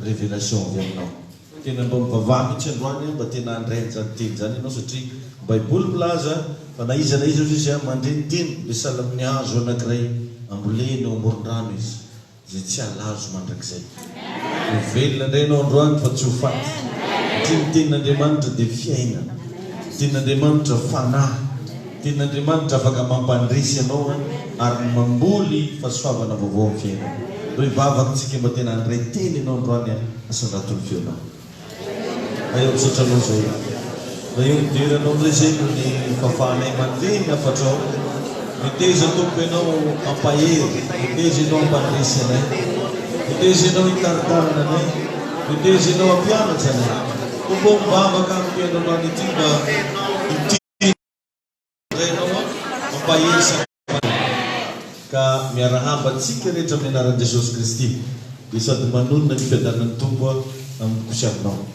révélation avy aminao. Tena mba mivavaha mihitsy androany mba tena andray an'izany teny zany ianao satria baiboly milaza fa na izy izy mandreniteny le salamin'ny hazo anankiray amboleny eo amoron-drano izy zay tsy halazo mandrakizay. Velona indray ianao androany fa tsy ho faty. Satria ny tenin'Andriamanitra dia fiainana. Tenin'Andriamanitra fanahy. Tenin'Andriamanitra afaka mampandresy ianao ary mamboly fahasoavana vaovao amin'ny fiainana. Reo ivavakantsika mba tena andray teny ianao androany asandraton'ny feonao. Ayo misotranao zay. Ayo midiranao ndray zay no ny fahafahanay mandreny afatrao. Miteza tompo ianao ampahery, miteza ianao ampandresy anay, miteza ianao hitaritarina anay, miteza ianao ampianatra anay. Tompo mivavaka amin'ny fiainanao ity mba itinao ampahery sa ka miarahabantsika rehetra amin'ny anaran'i Jesosy Kristy dia sady manonona ny fiadanan'ny tompo amin'ny kosiavinao.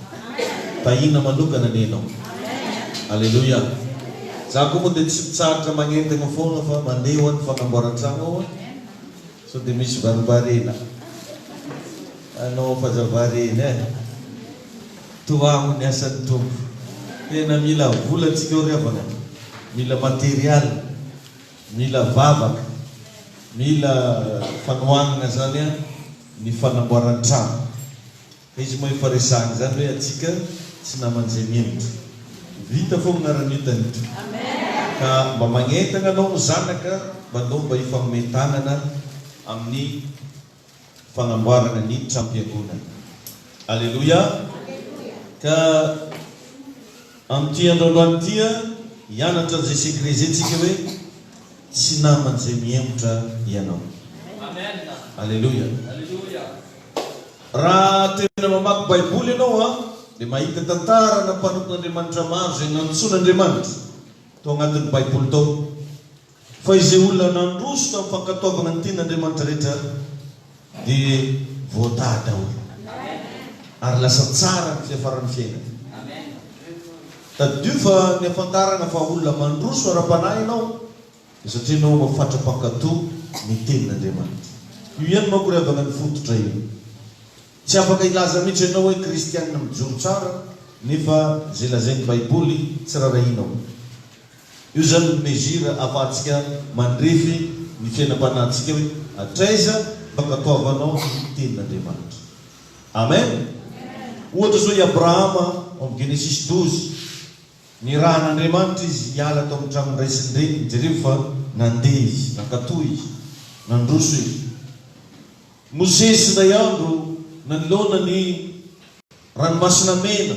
Tahina manokana ny ianao. Alleluia. Za koa moa dia tsy mitsaratra magnentana foana fa mandeha ho an'ny fanamboaran-trano ao so dia misy varivarena. Anao fazavarena toamo ny asan'ny tompo. Tena mila volantsika eo riavana. Mila material, mila vavaka, mila fanohanana zany ny fanamboaran-trano. Izy moa efa resahana zany hoe atsika tsy naman'izay mihemitra. Vita foana gnara-nitany ito. Ka mba magnentana anao zanaka mba anao mba ifanomentanana amin'ny fanamboarana ny trampiangonana. Alleluia. Ka amin'ity androandroany ity hianatra an'izay sekrezentsika hoe tsy naman'izay mihemitra ianao. Alleluia. Raha tena mamaky baiboly ianao dia mahita tantara na mpanompon'Andriamanitra maro zay nantsoan'Andriamanitra tao agnatin'ny baiboly tao. Fa izay olona nandroso tamin'ny fankatoavana ny tenin'Andriamanitra rehetra dia voatady daholo ary lasa tsara ny fiafaran'ny fiainana. Tadio fa ny afantarana fa olona mandroso ara-panahy ianao satria ianao mafatra-pankatoa ny tenin'Andriamanitra. Io ihany manko riavana ny fototra io. Tsy afaka ilaza mihitsy ianao hoe kristianina mijoro tsara nefa zay lazainy baiboly tsy rarahinao. Io zany mezira afahantsika mandrefy ny fiainam-panahintsika hoe atraiza fankatoavanao ny tenin'Andriamanitra. Amen. Ohatra zao i Abrahama amin'ny Genesis 12 ny rahan'Andriamanitra izy hiala tao amin'ny tranony ray sy ny reniny jereo fa nandeha izy, nankatoa izy, nandroso izy. Mosesy nay andro nanoloana ny ranomasina mena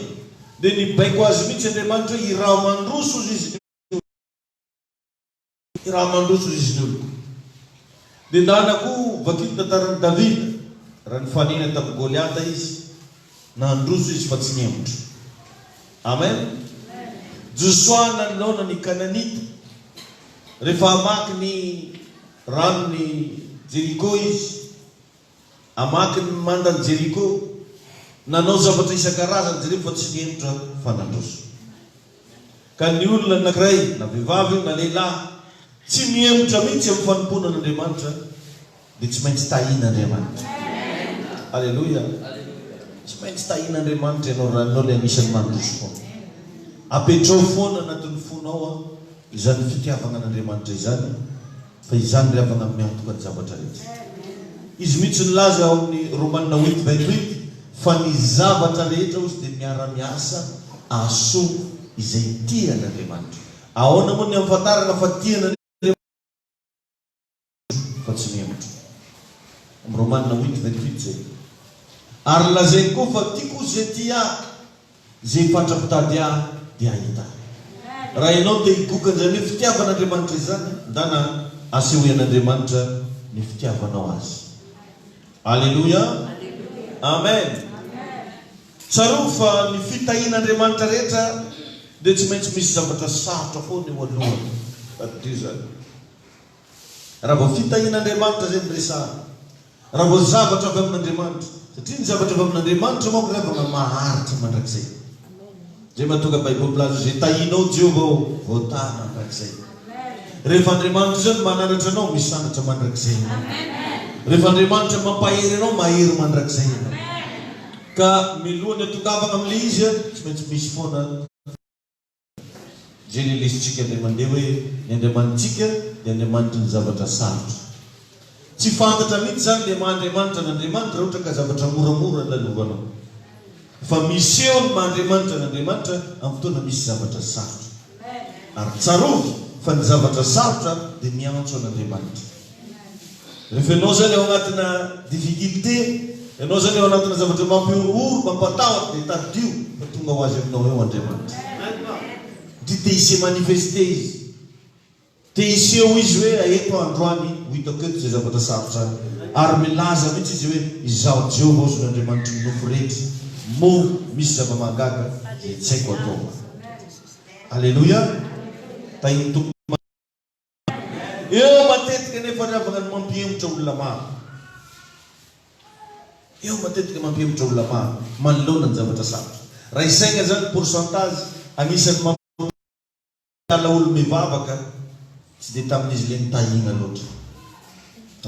dia nibaiko azy mihitsy Andriamanitra hoe iraha mandroso izy ny oloko. Dia ndana koa vakito tantaran'i Davida raha nifanena tamin'ny Goliata izy nandroso izy fa tsy nihemitra. Amen. Joshua nanoloana ny Kananita rehefa hamaky ny ranony Jeriko izy, hamaky ny mandany Jeriko, nanao zavatra isan-karazany jereo fa tsy nihemitra fa nandroso. Ka ny olona anankiray na vehivavy na lehilahy tsy mihemitra mihitsy amin'ny fanomponan'Andriamanitra dia tsy maintsy tahian'Andriamanitra. Alleluia. Tsy maintsy tahian'Andriamanitra ianao raha ianao le anisan'ny mandroso foana. Apetrao foana anatin'ny fonao izany fitiavana an'Andriamanitra izany fa izany ry avana miantoka ny zavatra rehetra. Izy mihitsy nilaza ao amin'ny Romanina 8:28 fa ny zavatra rehetra ozy dia miara-miasa ahasoa izay tian'Andriamanitra. Ahoana moa ny ampatarana fa tian'Andriamanitra fa tsy mihemitra. Amin'ny Romanina 8:28 zay. Ary lazainy koa fa tiako zay tia zay fatrapitady dia ahita. Raha ianao dia higokan'izany hoe fitiavan'Andriamanitra izany ndana asehoan'Andriamanitra ny fitiavanao azy. Alleluia. Amen. Tsaro fa ny fitahian'Andriamanitra rehetra dia tsy maintsy misy zavatra sarotra foana eo alohany. Tadio zany. Raha vao fitahian'Andriamanitra zay miresahana. Raha vao zavatra avy amin'Andriamanitra. Satria ny zavatra avy amin'Andriamanitra manko ravana maharitra mandrakizay. Zay mahatonga baiboly milaza zay tahinao Jehovah voatany mandrakizay. Rehefa Andriamanitra zany mananatra anao misy sanatra mandrakizay. Rehefa Andriamanitra mampahery anao mahery mandrakizay. Ka miloana tongavana amin'ilay izy tsy maintsy misy foana zay lelesitsika dia mandeha hoe ny Andriamanitsika dia Andriamanitra ny zavatra sarotra. Tsy fantatra mihitsy zany le mahandriamanitra n'Andriamanitra ohatra ka zavatra moramora lalovanao. Fa misy eo ny mahandriamanitra n'Andriamanitra amin'ny fotoana misy zavatra sarotra. Ary tsarovy fa ny zavatra sarotra dia miantso an'Andriamanitra. Rehefa ianao zany ao anatina difficulté, ianao zany ao anatina zavatra mampiorooro, mampatahotra dia tadio fa tonga ho azy aminao eo Andriamanitra. Ty te hisy manifeste izy. Te hiseho izy hoe eto androany ho hitako eto zay zavatra sarotra. Ary milaza mihitsy izy hoe izaho Jehovah ozy n'Andriamanitra minofo rehetra. Mo misy zava-mahagaga dia tsy haiko atao. Alleluia. Tahiny tompony. Eo matetika nefa ravana ny mampihemotra olona maro. Eo matetika mampihemotra olona maro. Manoloana ny zavatra sarotra. Raha isaina zany pourcentage anisan'ny mampiala olo mivavaka tsy dia tamin'izy le nitahina loatra.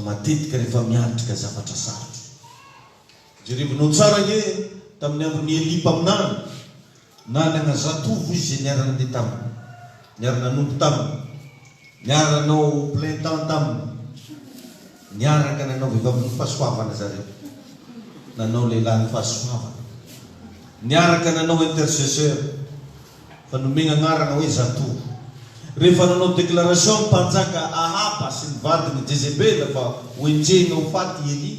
Matetika rehefa miatrika zavatra sarotra. Jerevinao tsara nge tamin'ny andron'ny Elipa aminany. Nanana zatovo izy niarana andeha taminy. Niarana nompo taminy. Niarana nanao plein temps taminy. Niaraka nanao vehivavy fahasoavana zareo. Nanao lehilahy fahasoavana. Niaraka nanao intercesseur. Fa nomena anarana hoe zatovo. Rehefa nanao déclaration mpanjaka Ahaba sy ny vadiny Jezebel fa hoenjena ho faty Eli.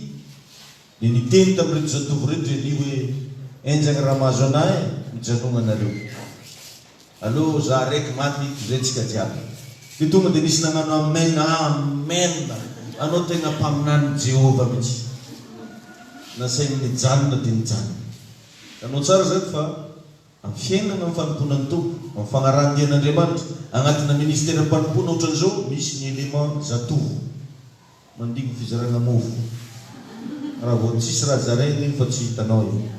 Dia niteny tamin'ireto zatovo reto Eli hoe enjagna raha mahazo anay mijanona anareo. Allô za raiky maty zay tsika jiaby. Dia tonga dia nisy nanano amen, amen. Anao tegna mpaminany Jehova mihitsy. Nasainy nijanona dia nijanona. Anao tsara zany fa amin'ny fiainana amin'ny fanompoana ny tompo, amin'ny fagnarahana an'Andriamanitra, agnatina ministère mpanompoana ohatran'izao misy ny élément zatovo mandigny fizarana mofo. Raha vao tsisy raha zarainy fa tsy hitanao io.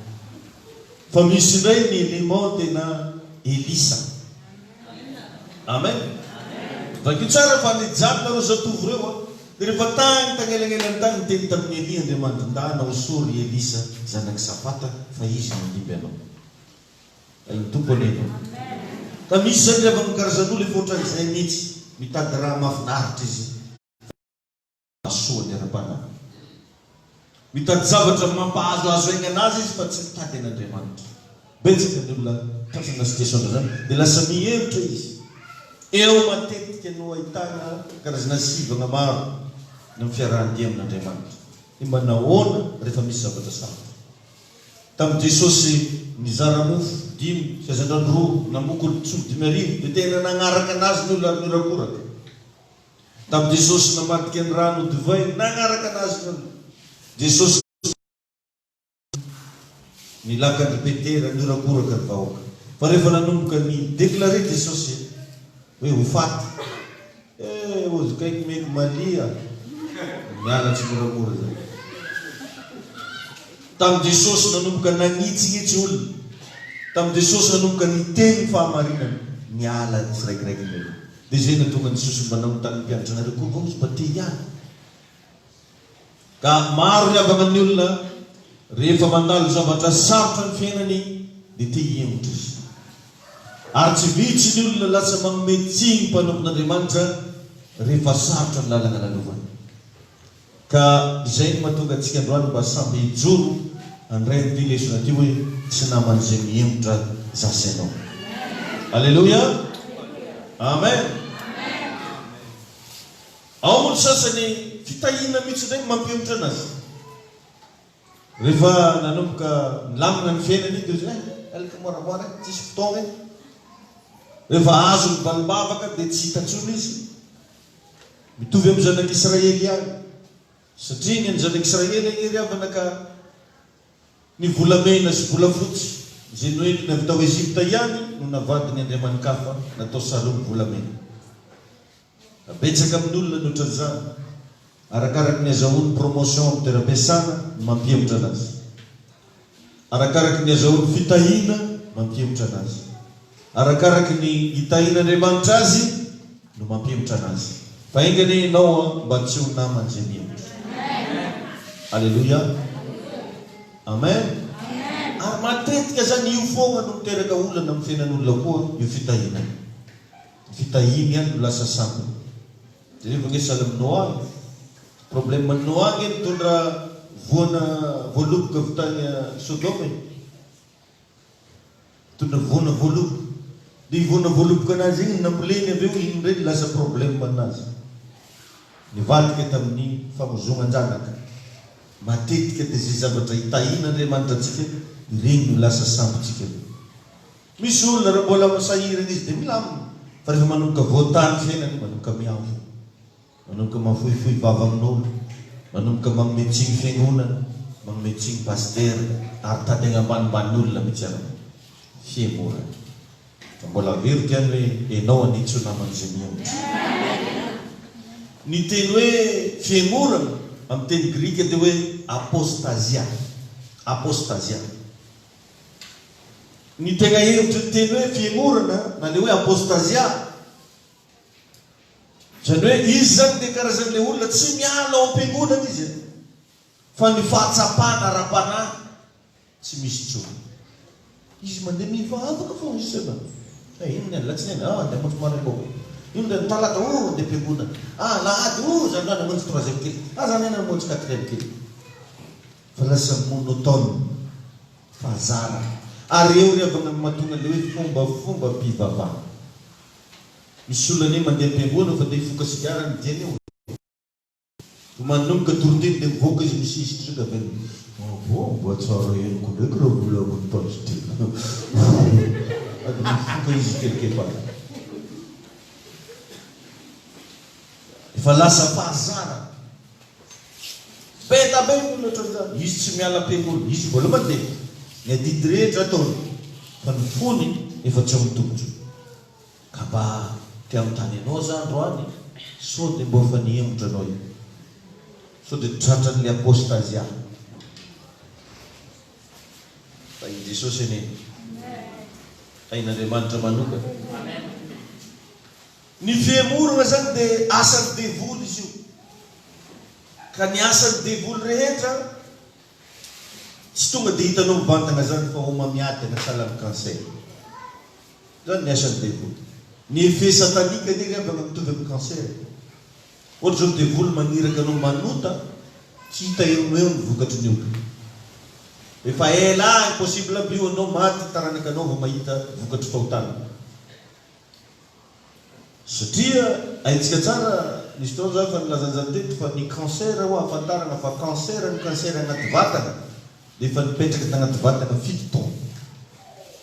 Fa misy indray ny élément tena Elisa. Amen. Vakio tsara fa nijanona reo zatovo reo dia rehefa tany tagnelagnelany tany niteny tamin'ny Eli Andriamanitra ndana osory Elisa zanaky Safata fa izy mandimby anao. Ay tompony eno. Ka misy zany rehefa mikarazan'olo efa ohatran'izay mihitsy mitady raha mahafinaritra izy. Masoa ny ara-panahy. Mitady zavatra mampahazoazo aigna anazy izy fa tsy mitady an'Andriamanitra. Betsaka ny olona tatrana situation zany dia lasa mihevitra izy. Eo matetika no ahitana karazana sivana maro ny fiarahan-dia amin'Andriamanitra. Ny manahoana rehefa misy zavatra sarotra. Tamin'i Jesosy nizara mofo 5 sasatran'ny 2 namokony tsolo 5,000 dia tena nagnaraka anazy ny olona ary mirakoraka. Tamin'i Jesosy namadika ny rano divay nagnaraka anazy ny olona. Jesosy nilakany Petera mirakoraka ny vahoaka. Fa rehefa nanomboka ny déclaré Jesosy hoe ho faty. Ozy kaiky meko malia. Mialatsy moramora zany. Tamin'i Jesosy nanomboka nagnitsingitsy olona. Tamin'i Jesosy nanomboka niteny fahamarinana. Miala ny tsiraikiraiky ny olona. Dia zay natonga ny Jesosy manamontany mpianatra nareo koa izy mba te hiala. Ka maro ny avana ny olona rehefa mandalo zavatra sarotra ny fiainany dia te hihemotra izy. Ary tsy vitsy ny olona lasa manometsiny mpanompon'Andriamanitra rehefa sarotra ny lalana lalovany. Ka izay no mahatonga antsika androany mba samby hijoro handray ny lesona ty hoe tsy naman'izay mihemotra zasy ianao. Alleluia. Amen. Ao moa sasany fitahina mihitsy ndray mampihemotra anazy. Rehefa nanomboka lamina ny fiainany dia hoe alika moramora tsisy fotoana. Rehefa azo ny valibavaka dia tsy hitantsony izy. Mitovy amin'ny zanak'Israely ihany. Satria ny zanak'Israely ry avana ka ny volamena sy volafotsy izay noentina avy tao Ezipta ihany no navadiny andriamanikafa natao salony volamena. Betsaka amin'olona ny ohatran'izany. Arakaraky ny azahoany promotion amin'ny toeram-piasana mampihemotra anazy. Arakaraky ny azahoany fitahina mampihemotra anazy. Arakaraky ny hitahin'Andriamanitra azy no mampihemotra anazy. Fa ingany ianao mba tsy ho naman'izay mihemotra. Alleluia. Amen. Ary matetika zany io foana no miteraka olana amin'ny fiainan'olona koa io fitahina. Fitahiny ihany no lasa sambiny. Dia rehefa nge Salm problème Noa nge mitondra voaloboka avy tany Sodoma. Mitondra voana voaloboka. Dia voana voaloboka anazy igny namboleny avy eo iny ndray lasa problème anazy. Nivadika tamin'ny famozongan-janaka. Matetika dia zay zavatra hitahina Andriamanitra antsika ireny no lasa sambitsika. Misy olona raha mbola masahirana izy dia milamina. Fa rehefa manomboka voatany fiainany, manomboka miavo, manomboka mafoifoy vava amin'olo, manomboka manometsiny fiangonana, manometsiny paster, ary tadena ambanimbaniolona mihitsy arana. Fiemora. Fa mbola very tiany hoe enao anitso naman'izay miamotra. Ny teny hoe fiemorana amin'ny teny grika dia hoe apostasia. Apostasia. Ny tegna hevitra ny teny hoe fiemorana na le hoe apostasia. Zany hoe izy zany dia karazan'ilay olona tsy miala ao am-piangonana izy. Fa ny fahatsapana ara-panahy tsy misy tsony. Izy mandeha mivavaka foana izy sana. Ino ny latsinainy? Andeha mamonjy maraina. Ino dia talata andeha am-piangonana. Lahady zany zany namonjy troisième kely. Zany ena namonjy quatrième kely. Fa lasa monotone. Fazara. Ary eo rehefa mahatonga le hoe fomba mpivavaka. Misy olona ny mandeha am-piangonana fa dia hifoka sigara ny diany eo. Manomboka toroteny dia mivoaka izy misisitry ka avy. Mba tsara henoko ndraiky raha vola amony ady mifoka izy kelikepaka. Efa lasa fahazara. Peta be ny olona ohatran'izany. Izy tsy miala am-piangonana, izy mbola mandeha. Ny adidy rehetra ataony. Fa ny fony efa tsy mitombotra. Ka mba tia mitany anao zany androany, sao dia mba efa nihemotra anao io. Sao dia tratran'ilay apostasia. Fa i Jesosy aneny. Hain'Andriamanitra manokana. Ny fiemorana zany dia asan'ny devoly izy io. Ka ny asan'ny devoly rehetra tsy tonga dia hitanao mivantana zany fa homamiady na sahala amin'ny cancer. Zany ny asan'ny devoly. Ny effet satanika neny avy mitovy amin'ny cancer. Ohatra zao devoly maniraka anao manota, tsy hita eo ny vokatry ny olo. Efa ela impossible aby io anao maty taranaka anao vao mahita vokatry fahotana. Satria haintsika tsara nisy tao zany fa nilazan'izany teto fa ny cancer ho ahafantarana fa ny cancer anaty vatana dia efa nipetraka tagnaty vatana 7 taona.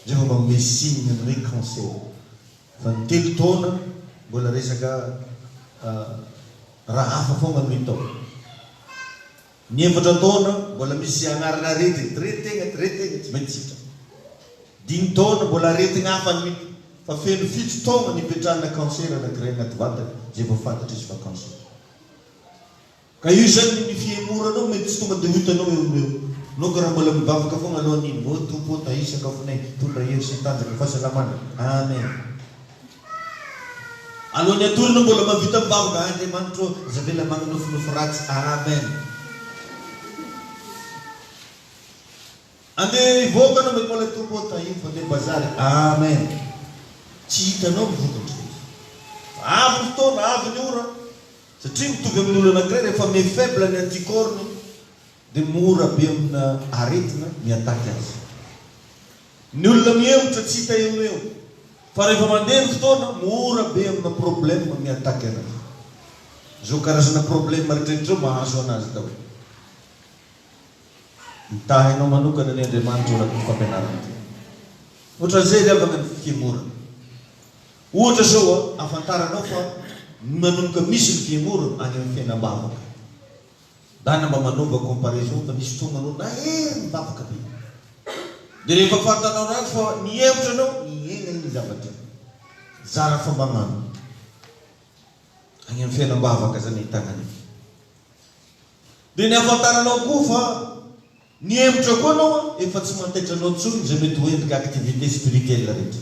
Zay fa manome signe ny hoe cancer. Fa ny 3 taona mbola resaka raha hafa foana no hitao. Ny 4 taona mbola misy anarana aretigny, tretegna tsy maintsy hita. 5 taona mbola aretigna hafa no hita. Fa feno 7 taona nipetrahana cancer anankiray anaty vatana, zay vao fantatra izy fa cancer. Ka io zany ny fiemoranao mety tsy tonga dia ho hitanao eo. Nao ka raha mbola mivavaka foana alohan'iny, tompo tahisaka afonay, tondra hevitra sy tanjaka fahasalamana. Amen. Alohan'ny atolona mbola mavita mivavaka, Andriamanitra zavela magnonofinofi ratsy. Amen. Andeha hivoaka anao mety mbola tompo tahiny fa andeha bazary. Amen. Tsy hitanao mivokatra. Avy ny fotoana, avy ny ora. Satria mitovy amin'ny olona anankiray rehefa me faible ny anticorne dia mora be amina aretina miataky azy. Ny olona mihemotra tsy hita eo. Fa rehefa mandeha ny fotoana, mora be amina problème miataky anazy. Zao karazana problème rehetrarehetra mahazo anazy tao. Mitahinao manokana ny Andriamanitra ora fampianarana. Ohatran'izay avaka ny fiemorana. Ohatra zao afantaranao fa manomboka misy ny fiemorana any amin'ny fiainam-bavaka. Dana mba manova comparaison fa misy fotoana anao na mivavaka be. Dia rehefa fantanao ratsy fa nihemotra anao, ihena ny zavatra. Zara fa magnano. Any amin'ny fiainam-bavaka zany hitanany. Dia ny afantaranao koa fa nihemotra koa anao efa tsy mantaitra anao tsony zay mety hoentika activité spirituelle rehetra.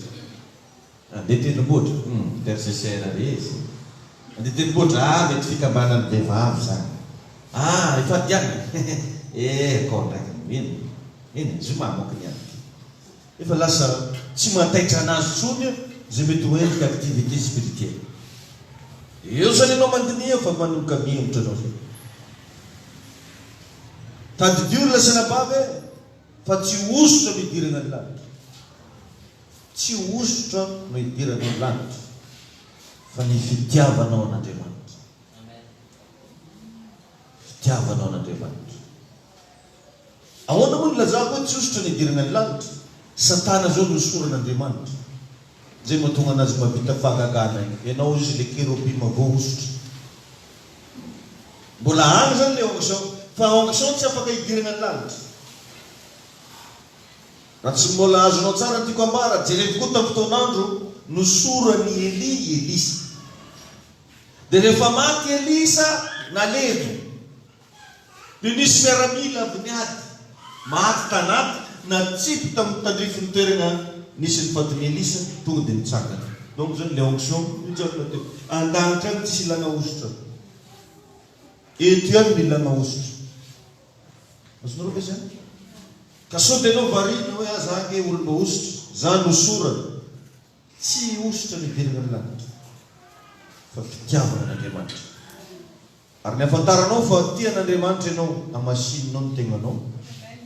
Andeha tendrombohitra, intercesseur rezy. Andeha tendrombohitra, mety fikambanany vehivavy zany. Efa diany. Koa ndraiky. Ino, zoma moko niany. efa lasa tsy mataitra anazy tsony zay mety hoendrika activité spirituelle. Eo zany ianao mandinia fa manomboka mihembotra anao zay. Tadidio ny lasana bavy fa tsy osotra no idirana ny lanitra. Tsy osotra no idirana ny lanitra fa ny fitiavanao an'Andriamanitra. Fitiavanao an'Andriamanitra. Ahoana moa ny lazako hoe tsy osotra no idirana ny lanitra? Satana zao no osoran'Andriamanitra. Zay mahatonga anazy mahavita fahagagana iny. Ianao izy le kérubim vao osotra. Mbola agny zany le onction. Fa onction tsy afaka idirana ny lanitra. Raha tsy mbola azonao tsara tiako ambara, jerevy koa tamin'ny fotoan'andro nosorany Elisa. Dia rehefa maty Elisa nalevo. Dia nisy miaramila avy niady. Maty tanaty natsipy tamin'ny tandrifiny toerana nisy ny fatiny Elisa tonga dia nitsangana. Donc zany le onction mijanona teo. An-danitra any tsisy ilana osotra. Eto ihany ny ilana osotra. Azonareo ve zany? Ka sao dia anao variana hoe azange olona osotra. Zany osorana. Tsy osotra ny idirana ny lanitra. Fa fitiavana an'Andriamanitra. Ary ny afantaranao fa tia an'Andriamanitra ianao, amasinonao ny tegnanao,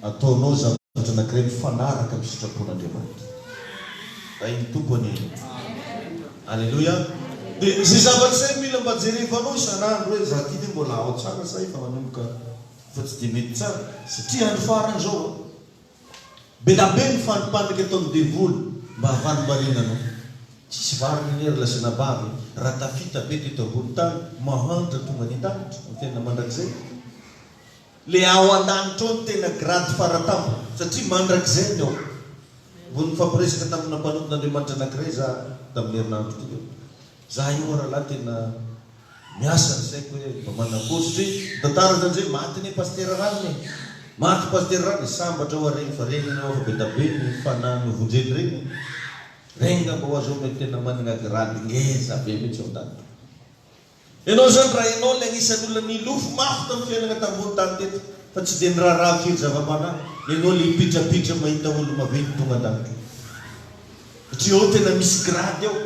ataonao zavatra anankiray mifanaraka amin'ny sitrapon'Andriamanitra. Iny tompony. Alleluia. Dia zay zavatra zay mila mba jerevanao isan'andro hoe za ty dia mbola ao tsara sa efa manomboka fa tsy dia mety tsara. Satria andro farany zao be na be ny fandipandrika atao amin'ny devoly mba havanimbarina anao. Tsisy variny nery lasana bavy raha tafita be teto ambony tany mahantra tonga ny an-danitra ny tena mandrakizay. Le ao an-danitra ao ny tena grady faratampo satria mandrakizay ny ao. Vao nifampiresaka tamina mpanompon'Andriamanitra anankiray za tamin'ny herinandro ty. Za io rahalahy tena miasa ny saiko hoe mba manakosy satria tantara zany zay maty ny paster rany. Maty paster rany sambatra ho regny fa regny anao fa be da be ny fanahany vonjeny regny. Regny mba ho azo mety tena manana grady ngeza be mihitsy ao an-danitra. Ianao zany raha ianao le agnisan'olona nilofo mafy tamin'ny fiainana tambony tany teto fa tsy dia niraharaha firy zava-panahy. Ianao le mipitrapitra mahita olo maventy tonga an-danitra. Satria ao tena misy grady ao.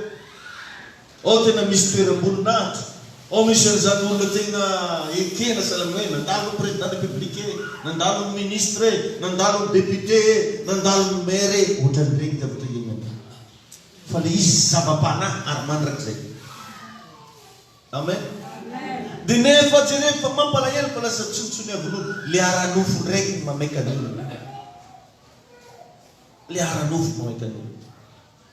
Ao tena misy toeram-boninahitra. Ao misy an'izany olona tena ekena salamina hoe nandalo ny président république, nandalo ny ministre, nandalo ny député, nandalo ny maire. Ohatran'ireny zavatra ienana. Fa le izy zava-panahy ary mandrakizay. Amen. Dia nefa jerevy fa mampalahelo fa lasa tsotsony avin'olo. Le aranofo ndraiky mamekany olona. Le aranofo mamekany olona.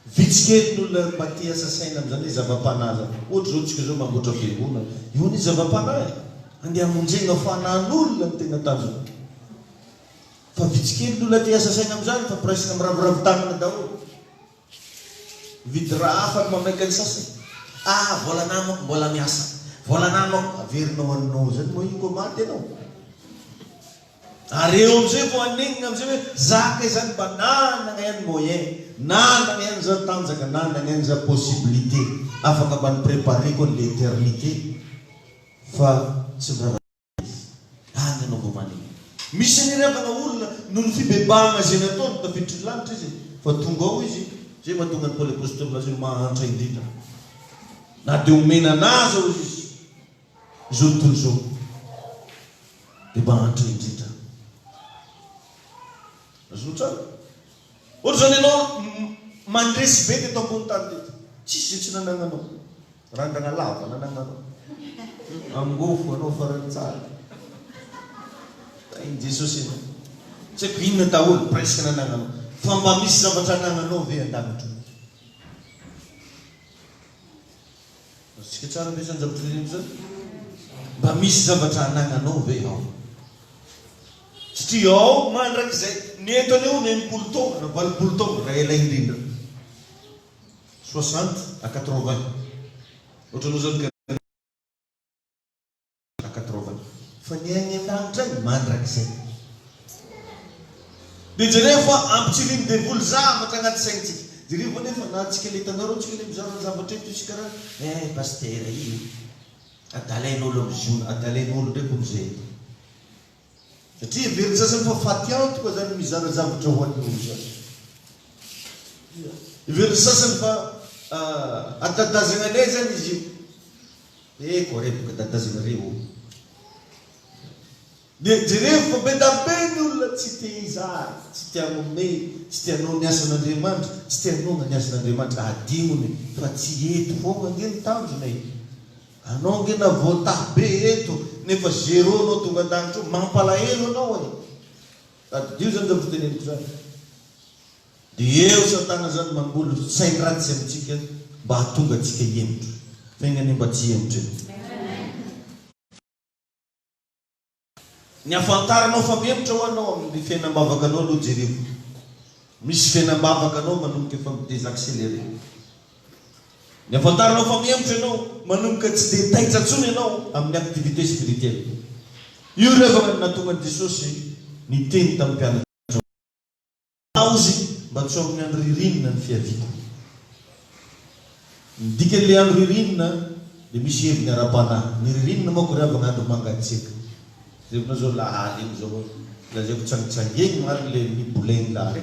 Vitsikely n'olona mba tia asa saina amin'izany hoe zava-panahy zany. Ohatra zao tsika zao mamboatra fiangonana. Io ny zava-panahy. Andeha hamonjena fanan'olona ny tena tanjona. Fa vitsikely n'olona tia asa saina amin'izany fa presque miraviravin-tanana daholo. Vidy raha hafa ny mamekany sasany. Ah, vola namako mbola miasa. Vola namako averinao aminao zany moa io maty ianao. Ary eo amizay vao anenina amizay hoe zaka izany mba nanana ihany moyen, nanana ihany zany tanjaka, nanana ihany zany possibilité afaka mba niprépare koa l'éternité fa tsy mirava izy. Any anao vao manenina. Misy nirevana olona noho ny fibebahana zay nataony tafiditry ny lanitra izy fa tonga ao izy zay mahatonga ny Paoly apôstôly azy mahantra indrindra. Na dia omena anazy ao izy zao tontolo zao dia mahantra indrindra. Azo tsara. Ohatra zany ianao mandresy be teto ambony tany teto. Tsisy zay tsy nanananao. Randrana lava nanananao. Angofo anao farany tsara. Iny Jesosy iny. Tsy haiko inona daholo presque nanananao. Fa mba misy zavatra nananao ve an-danitra. Tsika tsara ve zany zavatra reny zany? Mba misy zavatra nananao ve ao? Satria ao mandrakizay ny entony eo ny 80 taona na 80 taona raha ela indrindra. 60 à 80. Ohatranao zany à 80. Fa ny agny an-danitra any mandrakizay. Dia jereo fa ampitsiriny devoly zavatra agnaty saintsika. Jereo fa nefa na tsika le hitanareo tsika le mizara zavatra eto isika raha paster io adalain'olo amizio, adalain'olo ndraiky amizay. Satria veriny sasany fa faty antoka zany mizara zavatra ho an'olo zany. Ivery sasany fa atadazana anay zany izy io. Korepoka tadazagnareo. Dia jereo fa be da be ny olona tsy te izary, tsy te hanome, tsy te hanao ny asan'Andriamanitra, tsy te hanao ny asan'Andriamanitra adimony fa tsy eto foana nge ny tanjona io. Anao nge na voataha be eto nefa zéro anao tonga an-danitra io, mampalahelo anao e. Dio zany da fiteneniko zany. Dia eo Satana zany mangolo sainy ratsy amintsika mba hahatonga atsika hemitra. Faingany mba tsy hemitra eo. Ny afantaranao fa mihemitra ho anao amin'ny fiainam-bavakanao aloha jereo. Misy fiainam-bavakanao manomboka efa midésacceléré. Ny afantaranao fa mihemitra ianao manomboka tsy dia taitra intsony ianao amin'ny activité spirituelle. Io rehefa nahatonga Jesosy niteny tamin'ny mpianatra aozy mba tsy amin'ny andro ririnina ny fiavita. Midika le andro ririnina dia misy heviny ara-panahy. Ny ririnina manko rehefa andro mangatsiaka. Zevina zao lahaly iny zao lazaiko tsangitsangeny mariny le miboleny lahaly.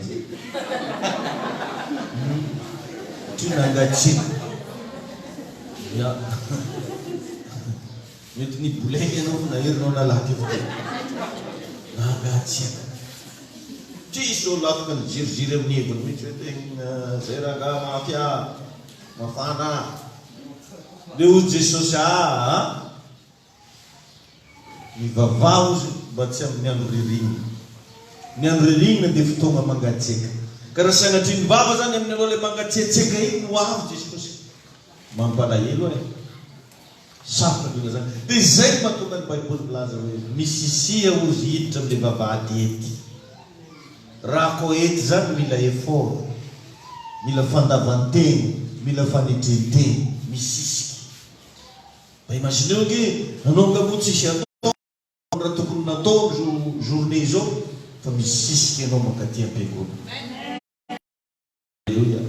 Tsy nangatsiaka. Ya. Mety niboleny ianao na herinao nalaky avy teo. Nangatsiaka. Tsisy olo afaka nijirijiry amin'ny heviny mihitsy hoe tegna zay rangaha mafia mafana. Le hoy Jesosy mivavao izy mba tsy amin'ny andro ririnina. Ny andro ririnina dia fotoana mangatsiaka. Ka raha sanatria ny vava zany amin'ny anao le mangatsiatsiaka iny no avy Jesosy. Mampalahelo e. Sarotra dina zany. Dia izay mahatonga ny Baiboly milaza hoe misisia ozy hiditra amin'ilay vavahady ety. Raha koa ety zany mila effort, mila fandavantena, mila fanetretena, misisiky. Mba imagineo nge anao ngamo tsisy atao raha tokony natao journée zao fa misisiky ianao mankaty am-piangonana. Alleluia.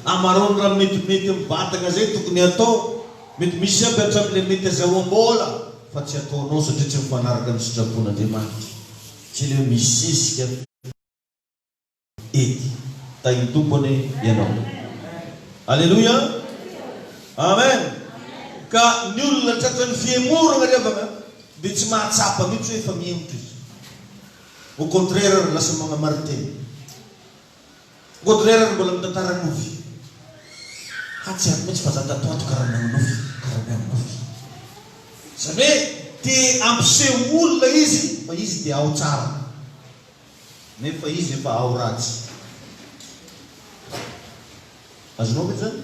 Amarony raha metimety amin'ny vatagna zay tokony atao, mety misy aby hatramin'ilay mety azahoam-bola fa tsy ataonao satria tsy mifanaraka ny sitrapon'Andriamanitra. Tsy le misisiky ety tainy tompony ianao. Alleluia. Amen. Ka ny olona tratran'ny fiemorana rehefa dia tsy mahatsapa mihitsy hoe efa mihemitra izy. Au contraire lasa manamartena. Au contraire mbola mitantara nofy. Tsy ary mihitsy fa zatatoato karaha nanofy, karaha nanofy. Zany hoe te ampiseho olona izy fa izy dia ao tsara. Nefa izy efa ao ratsy. Azonao mety zany?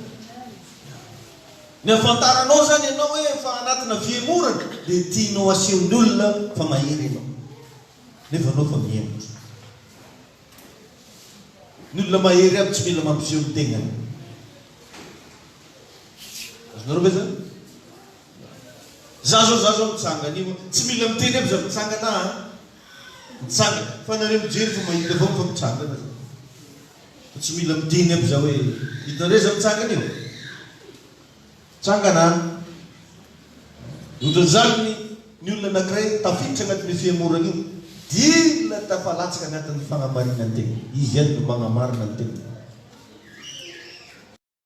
Ny afantaranao zany ianao hoe fa anatina fiemorana dia tianao asehon'ny olona fa mahery ianao. Nefa anao fa mihemitra. Ny olona mahery aby tsy mila mampiseho ny tegnany. Azonareo ve zany? Za zao mitsangana io tsy mila miteny aby za mitsangana mitsangana fa nareo mijery fa mahita avao fa mitsangana. Tsy mila miteny aby za hoe hitanareo za mitsangana io. Tsangana. Ohatran'izany ny olona anankiray tafiditra agnatin'ny fiemorana io dia tafalatsaka agnatin'ny fanamarina tegna. Izy ihany no manamarina ny tegna.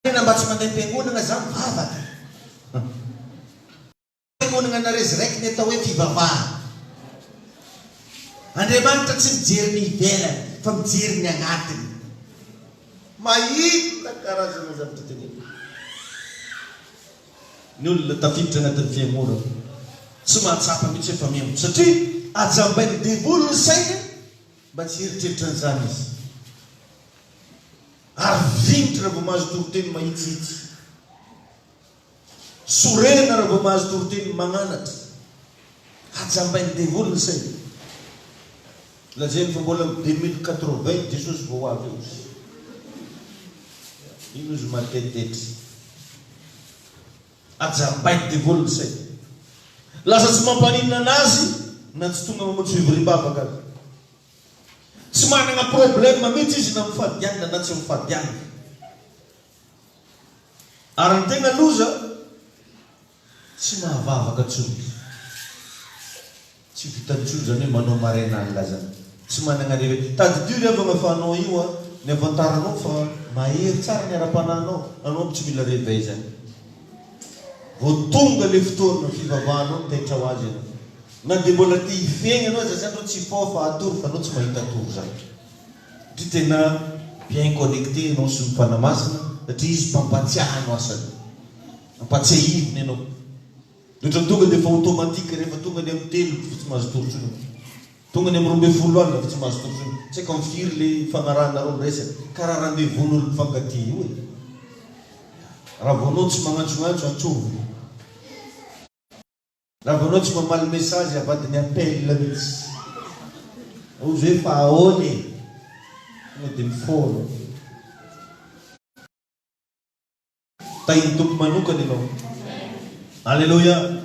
Tena mba tsy mandeha am-piangonana za mivavaka. Fiangonana narezireky ny atao hoe fivavahana. Andriamanitra tsy mijery ny ivelany fa mijery ny agnatiny. Mahita karazana zavatra tena. Ny olona tafiditra agnatin'ny fiemorana tsy mahatsapa mihitsy efa mihemitra satria ajambainy devoly ny sainy mba tsy heritreritra an'izany izy. Ary vinitra raha vao mahazo toriteny mahitsihitsy. Sorena raha vao mahazo toriteny magnanatra. Ajambainy devoly ny sainy. Lazainy fa mbola 2080 Jesosy vao avy eo. Ino izy matetetry. Ajambainy devoly ny sainy. Lasa tsy mampaninona anazy na tsy tonga mamonjy fivoriam-bavaka azy. Tsy manana problème mihitsy izy na mifadianina na tsy mifadianina. Ary ny tegna loza tsy mahavavaka tsony. Tsy vitan'ny tsony zany hoe manao maraina ny lazany. Tsy manana rehetra. Tadidio rehefa mafanao io ny avantaranao fa mahery tsara ny ara-pananao, anao tsy mila réveil. Vao tonga le fotoana fivavahanao taitra ho azy ianao. Na dia mbola tia hifegna anao zay anao tsy fao fa atory fa anao tsy mahita tory zany. Satria tena bien connecté anao sy ny fanamasina, satria izy mpampatsiahy anao asany. Mampatsiahy hiviny ianao. Ohatran'ny tonga dia efa automatique rehefa tonga ny amin'ny telo fa tsy mahazo tory tsony. Tonga ny amin'ny 12 alina fa tsy mahazo tory tsony. Tsy haiko mifiry le fanaranareo resaka. Karaha rendez-vous-n'olo mifankatia io e. Raha vao anao tsy magnantsonantso antsovo. Raha vao anao tsy mamaly message avadiny appel mihitsy. Ozy hoe fa ahoana e. Tonga dia mifôno. Tahiny tompo manokana ianao. Alléluia.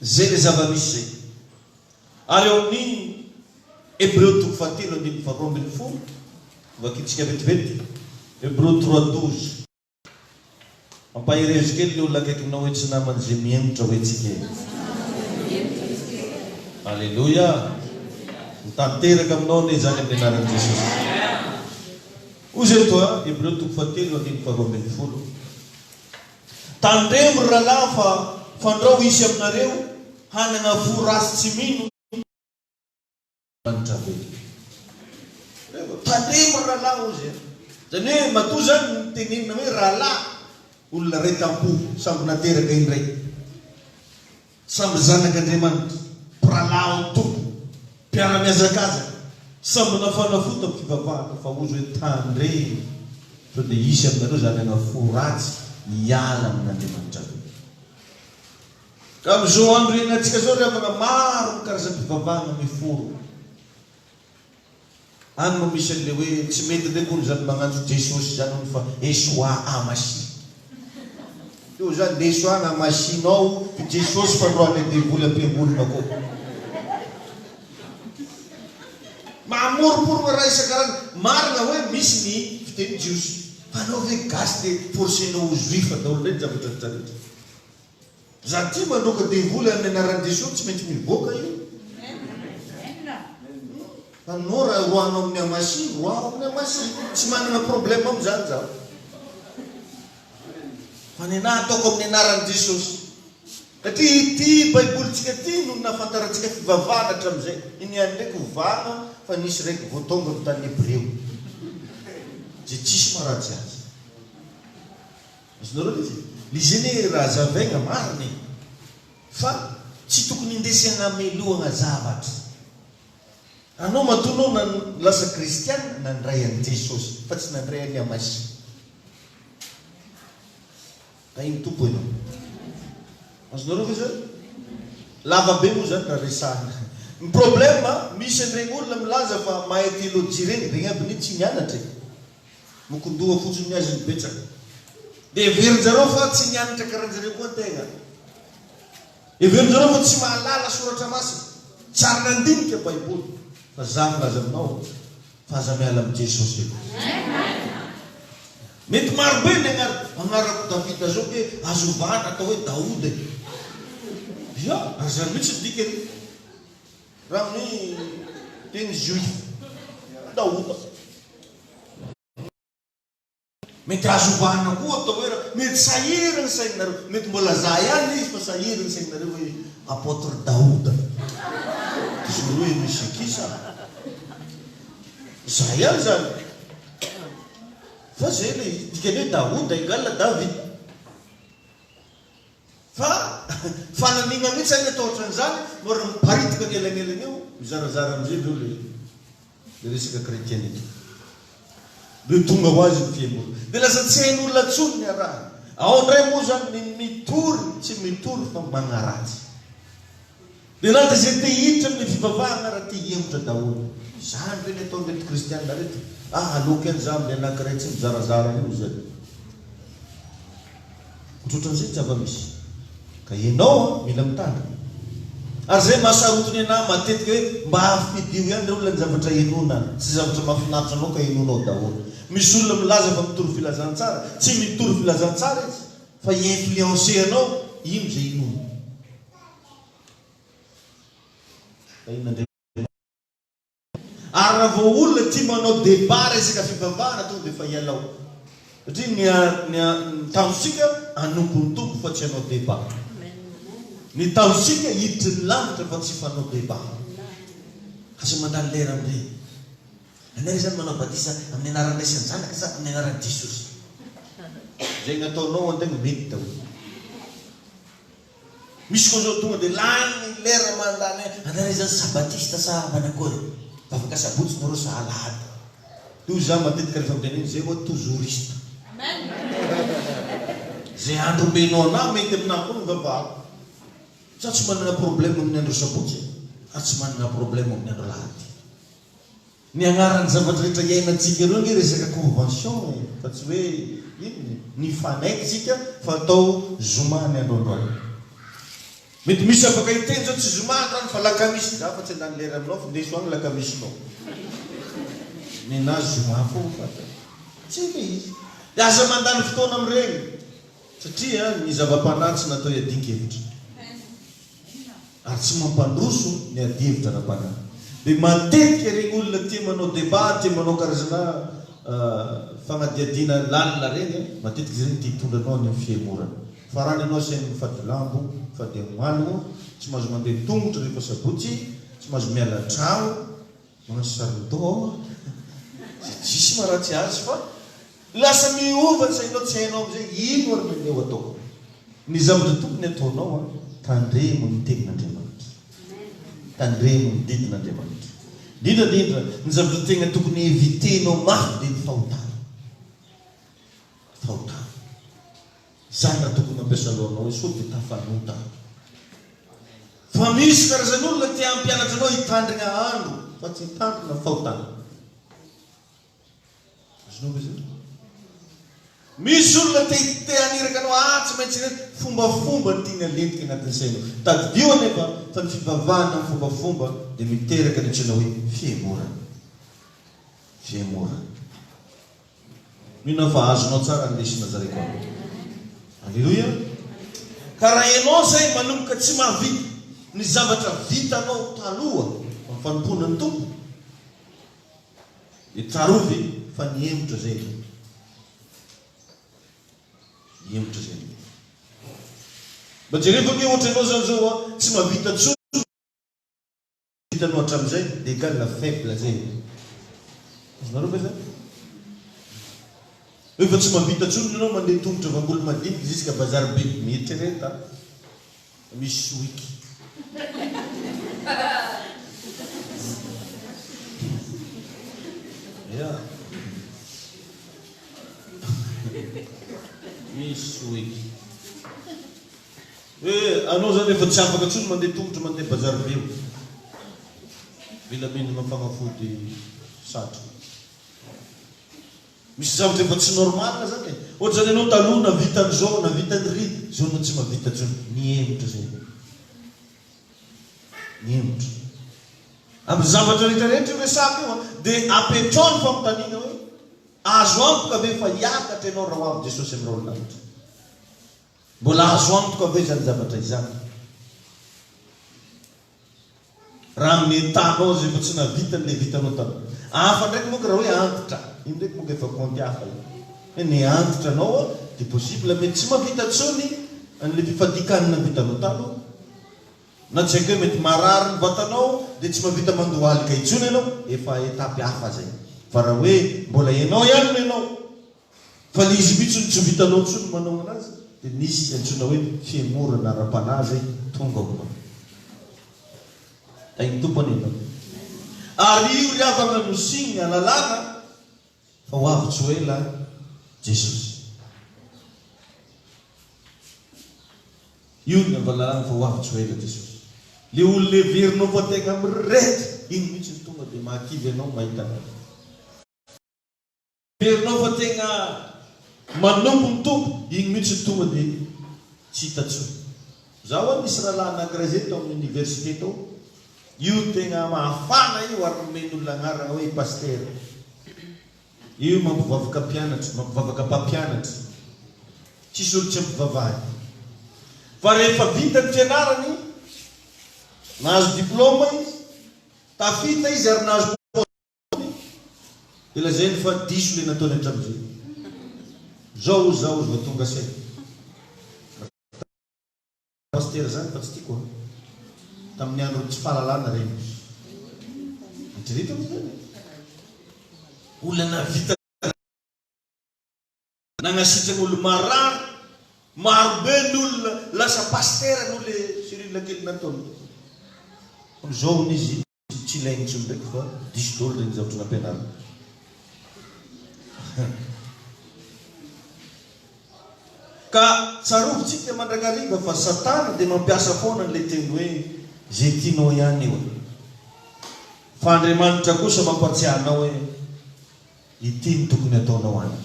Zay le zava-misy zay. Ary eo amin'ny Hébreu 3:7-12. Vakitsika vetivety. Hébreu 3:12. Mampahirezo kely le olona akaikinao hoe tsy namany zay miembotra hoe tsika. Alléluia. Mitanteraka aminao ne zany amin'ny anaran'i Jesosy. Ozy eto Hébreu 3:7-12. Tandremo rahalahy fa fandrao isy aminareo hanana fo rasy tsy mino. Tandremo rahalahy ozy. Zany hoe matoa zany tenenina hoe rahalahy. Olona ray tampo samby nateraka indray. Samby zanak'Andriamanitra. Mpiralahy tompo. Mpiara-miazakazaka. Samby nafanafota amin'ny fivavahana fa ozy hoe tandremo. Sao dia isy aminareo zanana fo ratsy miala amin'Andriamanitra. Ka amin'izao andro iainantsika zao rehefa maro ny karazam-pivavahana miforo. Any no misy an'le hoe tsy mety ndraiky olo zany magnantso Jesosy zany olo fa Esoa Amasi. Io zany Esoa Amasinao Jesosy fandroany devoly am-piangonana koa. Mamoromoro raha isan-karazany. Marina hoe misy ny fiteny jiosy. Fa anao hoe gasy dia forcenao ho juifa daholo reny zavatra rehetra. Za ty mandroaka devoly amin'ny anaran'i Jesosy tsy maintsy mivoaka io. Fa anao raha roanao amin'ny Amasi, roanao amin'ny Amasi. Tsy manana problème amin'izany zaho. Fa ny anahy ataoko amin'ny anaran'i Jesosy. Satria ty baibolitsika ty no nahafantarantsika fivavahana hatramin'izay. Iny ihany ndraiky hovana fa nisy raiky voatonga amin'ny tany Hébreu. Zay tsisy maratsy azy. Azonareo izy. Lizeny raha zavaigna marina. Fa tsy tokony indesina hamelohana zavatra. Anao matonao na lasa kristiana nandray an'i Jesosy fa tsy nandray an'i Amasi. Ka iny tompo ianao. Azonareo ve zany? Lava be moa zany raha resahana. Ny problème misy an'ireny olona milaza fa mahay théologie reny, regny aby ny tsy nianatra. Mokondoha fotsiny ny azy ny betsaka. Dia everin-jareo fa tsy nianatra karan'jareo koa tegna. Everin-jareo fa tsy mahalala soratra masina. Tsara nandinika baiboly. Fa za milaza aminao fa aza miala amin'ny Jesosy. Mety marobe ny agnarako Davida zao hoe azovana atao hoe Daoda. Ya, azany mihitsy dikany. Raha ny teny juif Daoda. Mety azovana koa atao hoe mety sahirana ny sainareo. Mety mbola za ihany izy fa sahirana ny sainareo hoe apôtre Daoda. Izy hoe misy kisa. Za ihany zany. Fa zay le dikany hoe Daoda égale David. Fa fananina mihitsy any atao ohatran'izany mora miparitika ny elanelany eo mizarazara amin'izay reo le resaka kristianité. Le tonga ho azy ny fiangonana. Dia lasa tsy hain'olona tsony ny araha. Ao indray moa zany ny mitory, tsy mitory fa magnaratsy. Dia na dia zay te hiditra amin'ny fivavahana raha te hiembotra daholo. Zany reny atao mety kristianina reto. Aloky an'izany amin'ny anankiray tsy mizarazara io zany. Ohatran'izay zava-misy. Ka ianao mila mitandrina. Ary zay mahasarotiny anahy matetika hoe mba hafidio ihany ireo olona ny zavatra henona. Tsy zavatra mahafinaritra anao ka henonao daholo. Misy olona milaza fa mitory filazantsara. Tsy mitory filazantsara izy. Fa influencé anao, ino zay henona. Ary raha vao olona tia manao débat resaka fivavahana tonga dia efa ialao. Satria ny tanosika anompony tompo fa tsy hanao débat. Ny tanosika hiditry ny lanitra fa tsy fanao débat. Kasi mandany lera amin'ireny. Anay zany manao batisa amin'ny anaran'ny Raisiny Zanaka sa amin'ny anaran'i Jesosy. Zay nataonao antegna mety daholo. Misy koa zao tonga dia lany lera mandany anay zany sabatista sa manakory. Bavaka sabotsy nareo sa alahady. Toy za matetika rehefa amin'ireny zay hoe touriste. Zay andro menao ana mety aminahy koa ny vavahako. Za tsy manana problème amin'ny andro sabotsy. Ary tsy manana problème amin'ny andro lahady. Ny agnaran'ny zavatra rehetra iainantsika ireo nge resaka convention fa tsy hoe ino ny fanaiky tsika fa atao zoma ny androandroany. Mety misy afaka hiteny zao tsy zoma androany fa lakamisy za fa tsy andany lera aminao fa ndeso agny lakamisinao. Nenazy zoma fo fata. Tsy le izy. Dia aza mandany fotoana amin'ireny. Satria ny zava-panahy tsy natao hiadian-kevitra. Ary tsy mampandroso ny adi-hevitra ra-panahy. Dia matetika regny olona tia manao débat, tia manao karazana fagnadiadiana lalina regny, matetika zay tia hitondra anao ny amin'ny fiemorana. Fa raha anao sainy mifady lambo, mifady amalo, tsy mahazo mandeha tongotra rehefa sabotsy, tsy mahazo miala trano, magnano saridao, tsisy maharatsy azy fa lasa miova ny sainao tsy hainao amin'izay ino ary maneo atao. Ny zavatra tokony ataonao tandremo ny tenin'Andriamanitra. Tandremo ny didin'Andriamanitra. Indrindra ny zavatra tegna tokony evitenao mafy dia ny fahotana. Fahotana. Zany raha tokony mampiasa lohanao hoe sao dia tafanota. Fa misy karazan'olona tia hampianatra anao hitandrina andro fa tsy hitandrina fahotana. Azonao ve zay? Misy olona te haniraka anao tsy maintsy fombafomba ny tiana lentika anatin'ny sainao. Tadidio anefa fa ny fivavahana amin'ny fombafomba dia miteraka ny antsoina hoe fiemorana. Fiemorana. Mino fa azonao tsara ny lesona zareko anao. Alleluia. Ka raha ianao zay manomboka tsy mahavita ny zavatra vitanao taloha amin'ny fanompona ny tompo, dia tsarovy fa niemotra zay. Niemotra zay. Mba jereko hoe ohatra ianao zany zao tsy mahavita tsony vitanao hatramin'izay dia égal la faible zay. Azonareo ve zay? Efa tsy mahavita tsony ianao mandeha tongotra vangolo madinika jusqu'à bazary be mietrereta misy soiky. Ya. Misy soiky. Anao zany efa tsy afaka tsony mandeha tongotra mandeha bazary be. Vilaminana fagnafody satroka. Misy zavatra efa tsy normal zany. Ohatra zany ianao taloha navita an'izao, navita ny ry, zao no tsy mahavita tsony. Niemotra zay. Niemotra. Amin'ny zavatra rehetrarehetra io resaka io dia apetrao ny fampitaniana hoe azo antoka ve fa hiakatra ianao raha ho avy Jesosy amin'ny rao lanitra. Mbola azo antoka ve zany zavatra izany. Raha amin'ny etanao zay efa tsy navita n'ilay vitanao taloha. Hafa ndraiky moa raha hoe antitra. Iny ndraiky moa efa konty hafa io. Ny antitra anao dia possible mety tsy mahavita tsony an'ilay fifadikanina vitanao taloha. Na tsy haiko hoe mety marary ny vatanao dia tsy mahavita mandohalika intsony ianao, efa etapy hafa zay. Fa raha hoe mbola ianao ihany ianao fa le izy mihitsy tsy vitanao intsony manao anazy dia nisy antsoina hoe fiemorana ara-panahy zay tonga ao. Tainy tompony ianao. Ary io ry avana no signy alalàna fa ho avy tsy ela Jesosy. Io ny avalalàna fa ho avy tsy ela Jesosy. Le olona everinao fa tegna mirehitra, iny mihitsy ny tonga dia mahakivy ianao mahita anazy. Everinao fa tegna manompo ny tompo, iny mihitsy ny tonga dia tsy hita tsony. Zaho misy rahalahy anankiray zay tao amin'ny université tao. Io tegna mahafana io ary nomeny olona agnarana hoe paster. Io mampivavaka mpianatra, mampivavaka mpampianatra. Tsisy olo tsy ampivavahy. Fa rehefa vita ny fianarany, nahazo diplôma izy, tafita izy ary nahazo Dia lazainy fa diso ilay nataony hatramin'izay. Zao vao tonga saina. Paster zany fa tsy tiako a. Tamin'ny andro tsy fahalalana reny. Mitrereta zany. Olona vita nagnasitrana olo marary, marobe n'olona lasa pastera noho le sirila kely nataony. Zao n'izy tsy ilainy intsony ndraiky fa diso daholo regny zavatra nampianarina. Ka tsarovitsika mandrakariva fa Satana dia mampiasa foana n'ilay teny hoe zay tianao ihany eo. Fa Andriamanitra kosa mampatsiahy anao hoe ity ny tokony ataonao any.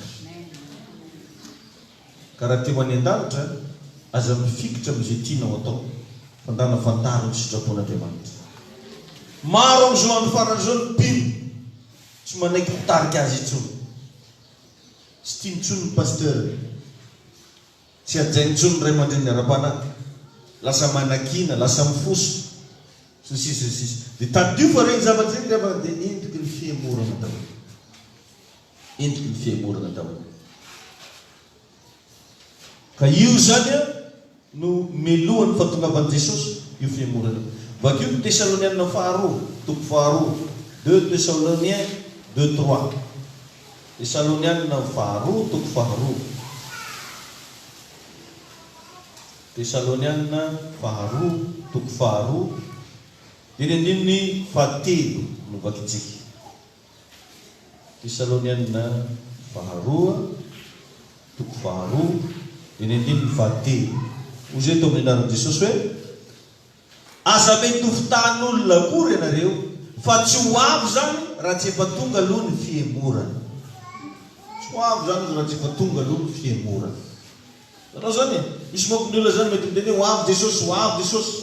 Ka raha teo any an-danitra aza mifikitra amin'izay tianao atao fa ndana fantaro ny sitrapon'Andriamanitra. Maro amin'izao andro faran'izao ny mpino tsy manaiky mitarika azy intsony. Tsy tia intsony ny pasteur, tsy ajainy intsony ny ray aman-dreny ara-panahy, lasa manakina, lasa mifoso, sisy. Dia tadio fa regny zavatra zegny rehefa dia entiky ny fiemorana daholo. Entiky ny fiemorana daholo. Ka io zany no melohan'ny fahatongavan'i Jesosy io fiemorana. Bakeo Tesalonianina faharoa, toko faharoa, 2 Thessaloniens 2:3. Tesalonianina faharoa, toko faharoa. Tesalonianina faharoa, toko faharoa. Dinindininy fahatelo no vakitsika. Tesalonianina faharoa, toko faharoa. Dinindininy fahatelo. Hoy zay tao amin'ny anaran'i Jesosy hoe aza mitovy tan'olona akory ianareo fa tsy ho avy zany raha tsy efa tonga aloha ny fiemorana. Tsy ho avy zany raha tsy efa tonga aloha ny fiemorana. Anao zany misy moka ny olona zany mety miteny hoe ho avy Jesosy.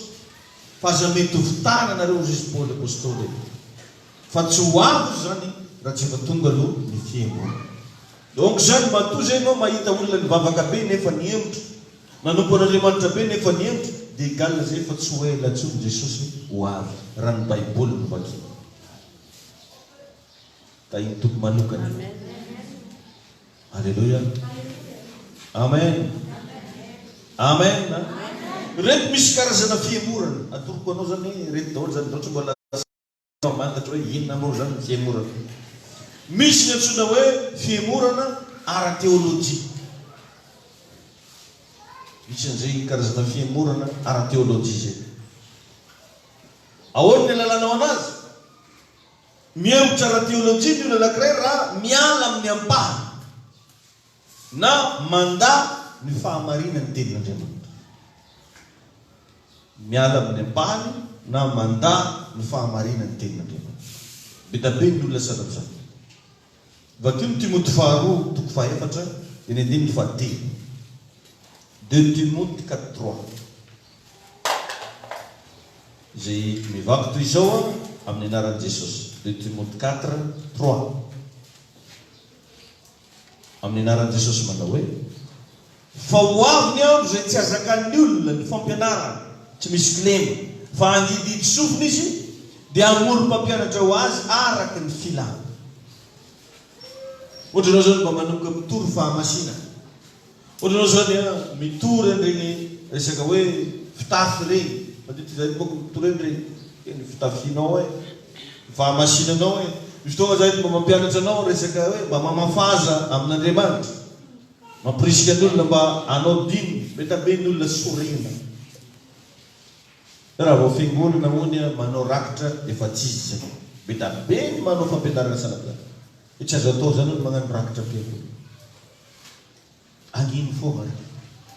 Fa aza mitovy tany anareo Jesosy Paoly apôstôly. Fa tsy ho avy zany raha tsy efa tonga aloha ny fiemorana. Donc zany matoa zay ianao mahita olona nivavaka be nefa nihemotra, nanompo an'Andriamanitra be nefa nihemotra, dia egalina zay fa tsy ho ela intsony Jesosy ho avy. Raha ny Baiboly no vakina. Tahiny toko manokana. Alleluia. Amen. Amen. Reto misy karazana fiemorana. Atoroko anao zany reto daholo zany loatra mbola mantatra hoe inona moa zany ny fiemorana. Misy ny antsoina hoe fiemorana ara-teolojia. Misy an'izay karazana fiemorana ara-teolojia zay. Ahoana ny alalanao anazy? Mihemotra ara-teolojia ny olona anankiray raha miala amin'ny ampahany na manda ny fahamarinany tenin'Andriamanitra. Miala amin'ny ampahany na manda ny fahamarinany tenin'Andriamanitra. Betabe ny olona sanatrizany. Vakeo ny Timoty faharoa, toko fahaefatra, dinindininy fahatelo. 2 Timoty 4:3. Izay mivaky toy izao amin'ny anaran'i Jesosy. 2 Timoty 4:3. Amin'ny anaran'i Jesosy manao hoe fa ho avy ny andro izay tsy azakan'ny olona ny fampianarana, tsy misy kilema, fa andididy sofina izy, dia hamory mpampianatra ho azy araky ny filana. Ohatranao zany mba manomboka mitory fahamasina. Ohatranao zany mitory an'ireny resaka hoe fitafy reny. Matetiky zay boko mitory an'ireny ny fitafianao hoe fahamasinanao hoe misy fotoana zay mba mampianatra anao resaka hoe mba mamafaza amin'Andriamanitra. Mampirisika ny olona mba anao dino, metabe ny olona sorena. Raha vao fiangonana hony manao rakitra efa tsy izy zay. Metabe ny manao fampianarana sanatizany. Tsy azo atao zany hoe magnano rakitra am-piangonana. Agnino foana.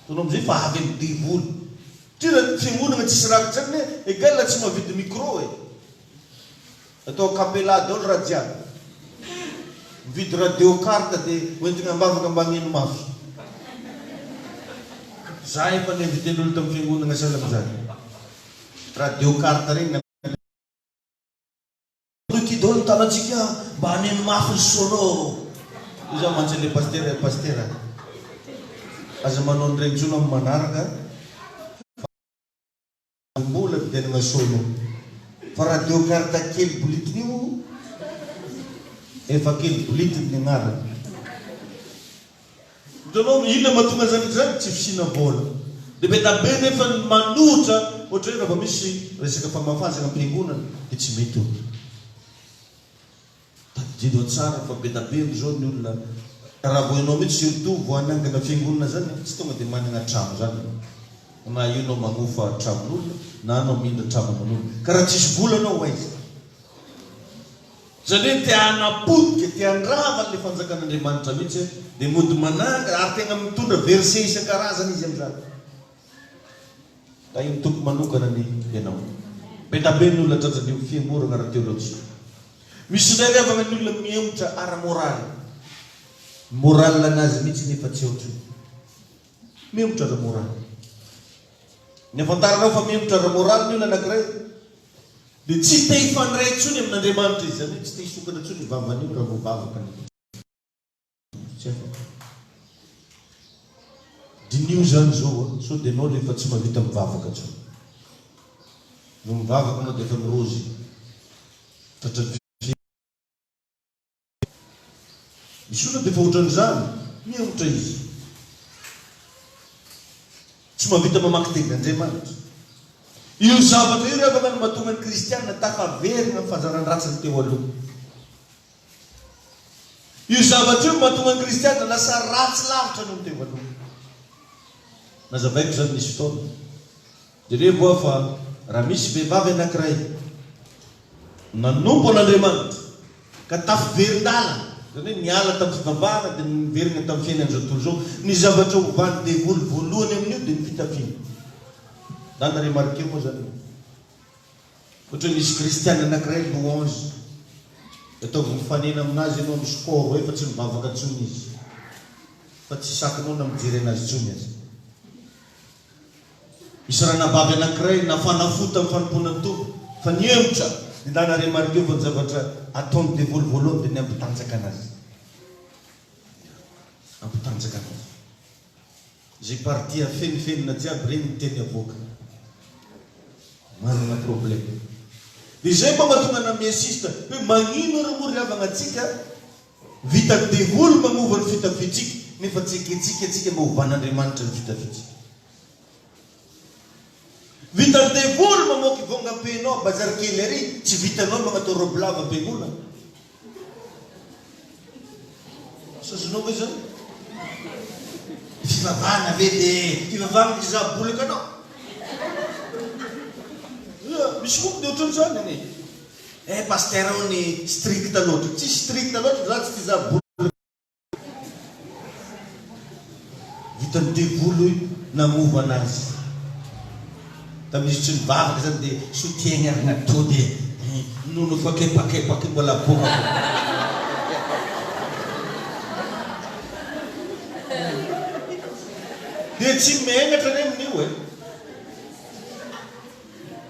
Tono am'izay fa avy amin'ny devolo. Tira fiangonana tsisy rakitra zany egal tsy mahavidy micro e. Atao capella daholo raha jiaby. Mividy radio carte dia hoentina ambavaka mbagneno mafy. Za efa ninviden'olo tamin'ny fiangonana salama zany. Radio carte regny kidolo tanatsika mba haneno mafy ny sonoro. Io za mantsy le pastera. Aza manao ny regny tsona amin'ny manaraka. Mbola videnana sono. Fa radio carte kely bolitin'io efa kely bolitiny ny anarany. Hitanao inona mahatonga zany tsy fisina vola. Dia betabe nefa manotra ohatra hoe raha misy resaka famafazana am-piangonana dia tsy mety olo. Tadidido tsara fa betabe zao ny olona raha vao ianao mihitsy surtout vao hanangana fiangonana zany tsy tonga dia manana trano zany. Na ianao manofa tramon'olona na anao mindra tramon'olona. Ka raha tsisy vola anao aiza? Zany hoe te hanapodika, te handrava le fanjakan'Andriamanitra mihitsy dia mody mananga ary tegna mitondra verset isan-karazany izy amin'izany. Da iny tompo manokana ny ianao. Betabe ny olona tratran'io fiangonana ara-teolojia. Misy indray revana ny olona mihemotra ara-moraly. Moral anazy mihitsy nefa tsy ohatry. Mihemotra ara-moraly. Ny afantaranao fa mihemotra ara-moraly ny olona anankiray dia tsy te hifandray intsony amin'Andriamanitra izy zany, tsy te hisokana intsony ny vavan'io raha vao vavaka ny. Tsy afaka. Dinio zany zao sao dia anao rehefa tsy mahavita mivavaka intsony. No mivavaka anao dia efa mirozy. Misy olona dia efa ohatran'izany, mihemotra izy. Tsy mahavita mamaky tenin'Andriamanitra. Io zavatra io rehefa no mahatonga ny kristianina tafaverina amin'ny fahazaran-dratsiny teo aloha. Io zavatra io mahatonga ny kristianina lasa ratsy lavitra no teo aloha. Nazavaiko zany nisy fotoana. Dia rehefa fa raha misy vehivavy anankiray nanompo an'Andriamanitra ka tafiverin-dala, zany hoe niala tamin'ny fivavahana dia niverina tamin'ny fiainany zao tontolo zao, ny zavatra hovany devoly voalohany amin'io dia ny fitafiana. Da na remarqué moa zany. Ohatra nisy kristianina anankiray louange. Ataovy mifanena aminazy ianao misy koro hoe fa tsy mivavaka intsony izy. Fa tsy sakinao na mijery anazy intsony azy. Misy ranabavy anankiray nafanafota amin'ny fanompoana tompo fa nihemotra. Da na remarqué fa ny zavatra ataony devoly voalohany dia ny ampitanjaka anazy. Ampitanjaka anazy. Zay partia fenifenina jiaby regny ny teny avoaka. Manana problème. Dia zay mba mahatonga na miinsista hoe magnino ary moa ry havana atsika vita devoly mamova ny fitafitsika nefa tsy eketsika atsika mba hovan'Andriamanitra ny fitafitsika. Vita devoly mamoaka ivongam-penao bazary kely ary tsy vitanao magnatao robe lava am-piangonana. Sazonao ve zany? Fivavahana ve dia fivavahana dia zabolika anao? Misy koa dia ohatran'izany any. Paster ao ny strict loatra. Tsy strict loatra za tsy zabolika. Vitany devoly namova anazy. Misy tsy mivavaka zany dia sotiegna ary natao dia nono fakepakepaky mbola boka. Dia tsy menatra ny amin'io e.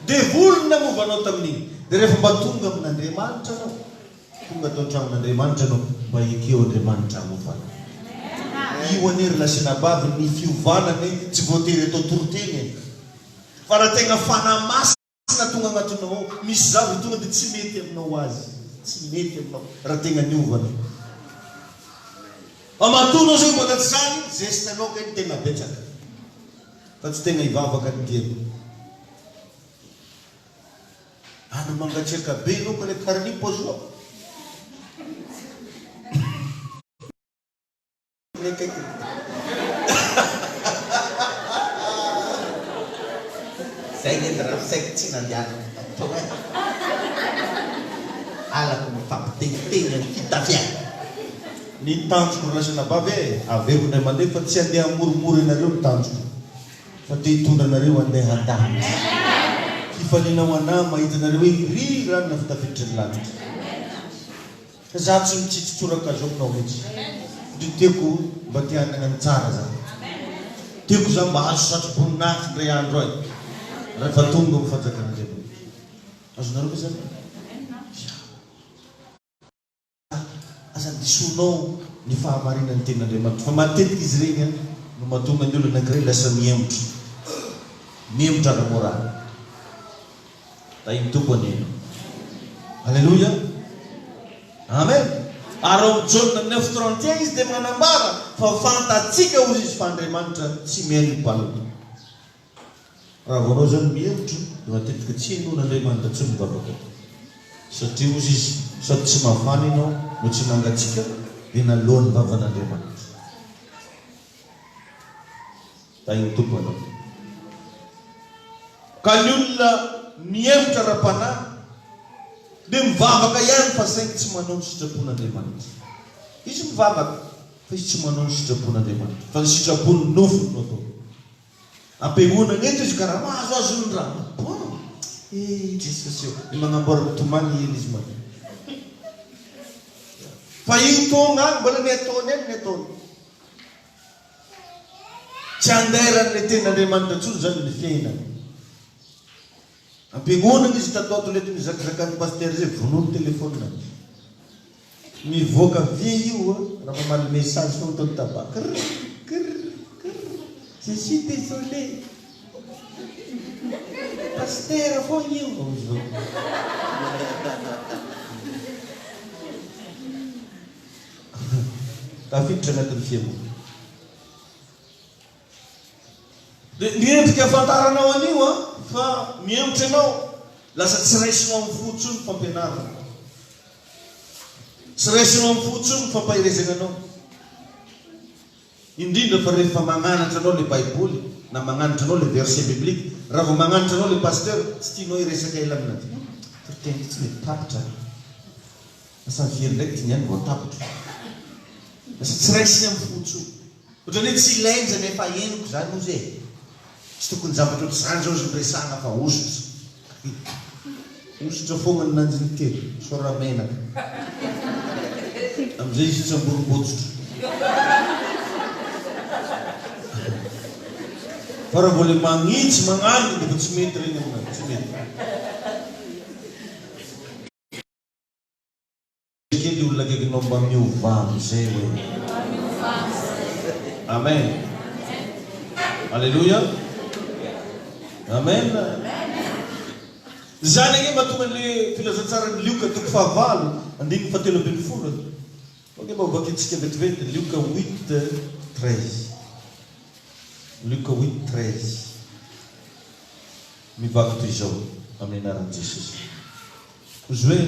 Devoly namovanao tamin'iny. Dia rehefa mba tonga amin'Andriamanitra anao, tonga atao an-tranon'Andriamanitra anao, mba ekeo Andriamanitra hamovana. Io anery lasinabavy ny fiovanany tsy voatery atao toroteny. Fa raha tegna fanamasina tonga agnatinao, misy zavatra tonga dia tsy mety aminao azy. Tsy mety aminao raha tegna niovana. Amatonao zay mbola tsy zany, gestanao kay tena betsaka. Fa tsy tegna hivavaka ny dieny. Ana mangatsiaka be anao ka le karni pozoa. Saya ingin terasa kecil nanti coba ala mifampitegny ny fitafia ny tanjoko rasinabavy aveko ndray mandeha fa tsy andeha hamorimory anareo ny tanjoko fa te hitondra anareo andeha an-danitra. Fifalianao anahy mahita anareo hoe ry ranona fitafiditra ny lanitra. Za tsy mitsitsitsoraka azo aminao mihitsy. Ndry tiako mba te hanana ny tsara zany. Tiako za mba azo satro-boninahitsy ndray andro ahy. Rehefa tonga ny fanjakan'Andriamanitra. Azonareo ve zany? Asa disonao ny fahamarinan'ny tenin'Andriamanitra. Fa matetika izy regny no mahatonga ny olona anankiray lasa mihemotra. Mihemotra ara-moraly. Da iny tompo aneno. Halleluja. Amen. Ary ao Jaune 9:31 izy dia manambara fa fantatsika ozy izy fa Andriamanitra tsy mihaino balona. Raha voanao zany mihevitra dia matetika tsy hainon'Andriamanitra tsy mivavaka. Satria ozy izy sady tsy mafana ianao no tsy nangatsika dia nalohan'ny vavan'Andriamanitra. Tainy tompo anao. Ka ny olona mihevitra ra-panahy dia mivavaka ihany fa saingy tsy manao ny sitrapon'Andriamanitra. Izy mivavaka fa izy tsy manao ny sitrapon'Andriamanitra. Fa ny sitrapony nofony no atao. Ampiahoana eto izy ka raha mahazo azo ny raha. Jesosy ny manamboarana tomany ely izy manao. Fa io tona any mbola ny ataony any ny ataony. Tsy anderan'ilay ten'Andriamanitra tsony zany ny fiainany. Ampiagonana izy tatoato le mizakizakany paster zay vonono telefonina. Mivoaka vie io raha mamaly message fa ataony tabaka. Je suis désolé. Paster foana io. Tafiditra anatin'ny fiainana. Miendrika afantaranao anio fa mihevitra ianao lasa tsy raisinao amin'ny fotsiny ny fampianarana. Tsy raisinao amin'ny fotsiny ny fampahirezana anao. Indrindra fa rehefa magnanatra anao le Baiboly na magnanatra anao le verset biblique, raha vao magnanatra anao le pasteur tsy tianao hiresaka ela amin'azy. Tena tsy mety tapitra. Asa very ndraiky tiany vao tapitra. Asa tsy raisiny amin'ny fotsiny. Ohatrany hoe tsy ilainy zany efa henoko zany ozy e. Tsy tokony zavatra ohatr'izany zao izy miresana fa osotra. Osotra foana ny nanjiny kely, sora menaka. Amizay izy tsy amborimbotsotra. Fa raha vao le magnitsy magnalina dia tsy mety reny amin'azy, tsy mety. Kely olona akaikinao mba miova amizay hoe. Amen. Alléluia. Amen. Zany age mahatonga le filazantsarany Lioka 9:7. Oke mba vakitsika vetivety Lioka 8:13. Lioka 8:13. Mivaky toy izao amin'ny anaran'i Jesosy. Ozy hoe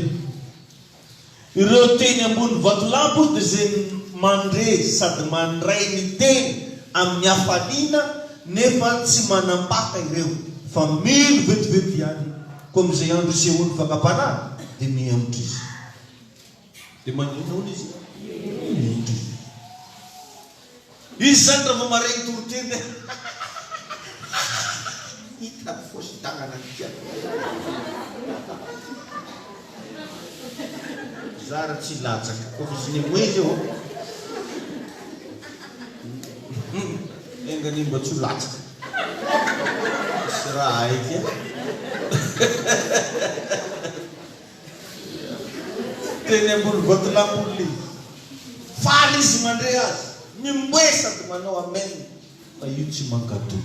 ireo teny ambony vatolampy dia izay mandre sady mandray ny teny amin'ny hafaliana nefa tsy manambaka ireo fa milo vetivety ihany. Koa amin'izay andro sehoany fakapanahy dia mihevitra izy. Dia maninona izy? Mihevitra izy. Izy zany raha vao maregny toroteny dia hita fosy tagnana tia. Zara tsy latsaka. Koa izy ny moezy eo. Engany mba tsy latsaka. Sy raha aiky. Teny ambony vatolampy faly izy mandre azy. Mimboe sady manao amen. Fa io tsy mankatò.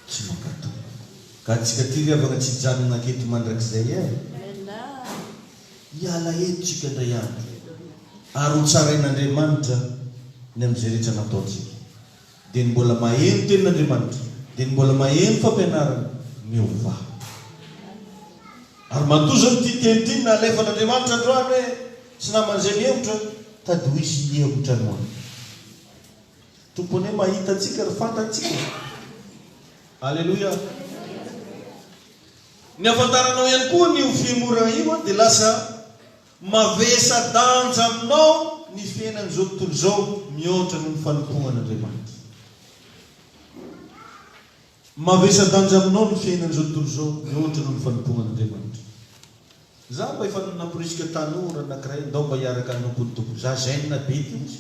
Tsy mankatò. Ka tsika ty riavana tsy janona aketo mandrakizay e. Hiala eto tsika ndray andro. Ary ho tsarain'Andriamanitra ny amin'izay rehetra nataontsika. Dia ny mbola maheno tenin'Andriamanitra. Dia ny mbola maheno fampianarana miova. Ary matoa ny ty teny ty na alefan'Andriamanitra androany hoe tsy naman'izay mihevitra tady ho isy hihevitra noany. Tompony hoe mahita antsika ry fantatsika. Alleluia. Ny afantaranao ihany koa ny fihemora io dia lasa mavesa danja aminao ny fiainan'izao tontolo izao mihoatra noho ny fanompoan'Andriamanitra. Mavesa danja aminao ny fiainan'izao tontolo izao mihoatra noho ny fanompoan'Andriamanitra. Za mba efa namporisika tanora anankiray ndao mba hiaraka anompony tompo. Za zainina be ty izy.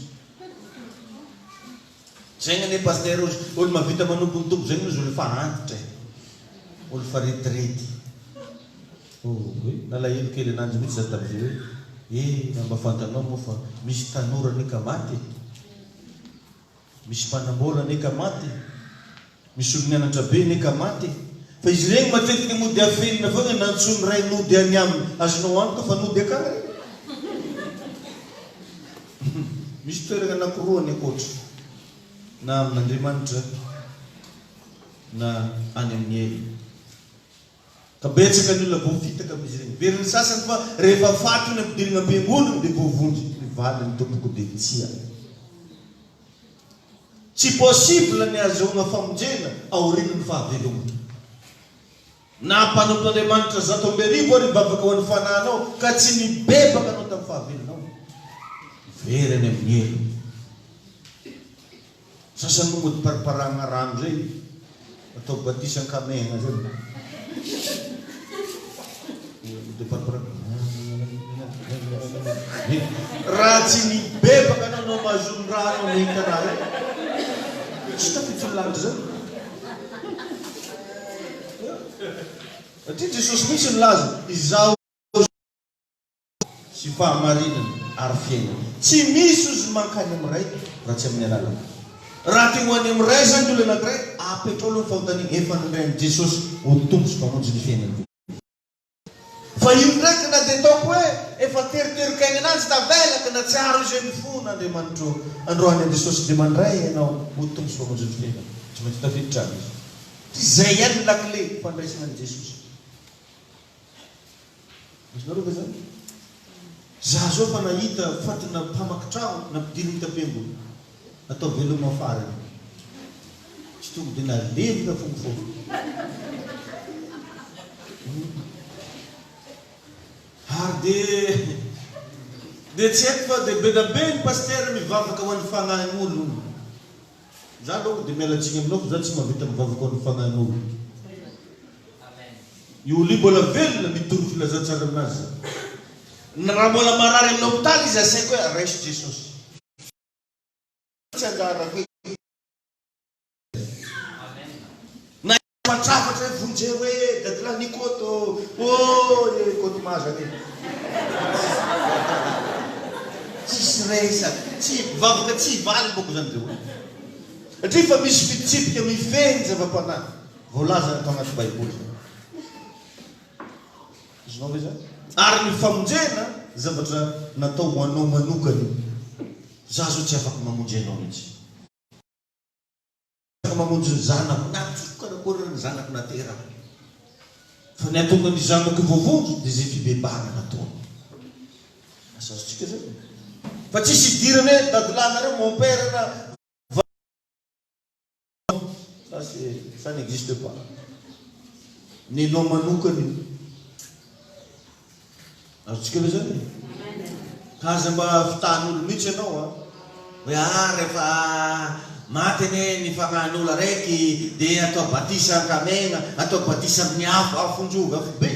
Zay gne paster olo mavita manompony tompo zay izy olo fa antitra. Olo fa retraity. Nalahelo kely ananjy mihitsy za tamin'izay hoe mba fantanao moa fa misy tanora neka maty. Misy mpanambola neka maty. Misy olo nianatra be neka maty. Fa izy regny matetika mody afenina foana nantsony ray nody any aminy azonao antoka fa nody akagny regny. Misy toerana anankiroa ny akoatra na amin'Andriamanitra na any amin'ny elo. Ka betsaka ny olona voafitaka amin'izy ireny. Veriny sasany fa rehefa faty ny ampidirana am-piangonana dia voavondry ny valin'ny tompoko dia tsia. Tsy possible ny ahazoana famonjena aorian'ny fahavelomana. Na mpanompon'Andriamanitra 100,000 ary bavaka ho an'ny fanahinao ka tsy mibebaka anao tamin'ny fahavelonao. Very any amin'ny elo. Sasany mody pariparana rano zay atao batisan-kamena zay. Raha tsy mibebaka anao mahazony rano ny hitanao tsy tafitsy zay. Satria Jesosy misy ny laza izao sy fahamarinana ary fiainana. Tsy misy ozy mankany amiray raha tsy amin'ny alalana. Raha te ho any amiray zany olona anankiray apetrao aloha fahotaniana efa nindray Jesosy ho tompo sy mpamonjy ny fiainana. Fa io ndraiky na dia ataoko hoe efa teriterikaigna anazy tavelaka na tsy aro izay mifona Andriamanitra androany an Jesosy dia mandray ianao ho tompo sy mpamonjy ny fiainana. Tsy maintsy tafiditra any izy. Izay ihany ny lakile fandraisana an Jesosy. Nareo ve zany? Za zao fa nahita fatina mpamaky trano na mpidiriny tam-piangonana atao veloma farany. Tsy tonga dia nalevika fogofogo. Ary dia tsy haiko fa dia be da be ny paster mivavaka ho an'ny fanahin'olo. Za aloha dia mialatsiny aminao fa za tsy mahavita mivavaka ho an'ny fanahin'olo. Io olo io mbola velona mitory filazantsara aminazy. Na raha mbola marary amin'ny hôpitaly izy asaiko hoe raiso Jesosy. Tsy anjara hoe na matrafatra hoe vonjeo hoe dadilahy Nikoto Koto mazany. Tsisy resaka, tsy vavaka tsy valy boko zany zao. Satria fa misy fitsipika mifeny zava-panahy. Voalaza atao anaty Baiboly. Izinao ve zany? Ary ny famonjena zavatra natao ho anao manokany. Za zao tsy afaka mamonjy anao mihitsy. Afaka mamonjy ny zanako na karakôry ny zanako nateraka. Fa ny atonga ny zanako voavondro dia izay fibebahana natao. Asazotsika zay. Fa tsisy idirana hoe dadilahynareo mon père na ça n'existe pas. Ny anao manokany. Azotsika ve zany? Kaza mba fitahan'olo mihitsy ianao hoe rehefa maty ane ny fagnahin'olo araiky dia atao batisa kamena, atao batisa amin'ny afonjoga afo be.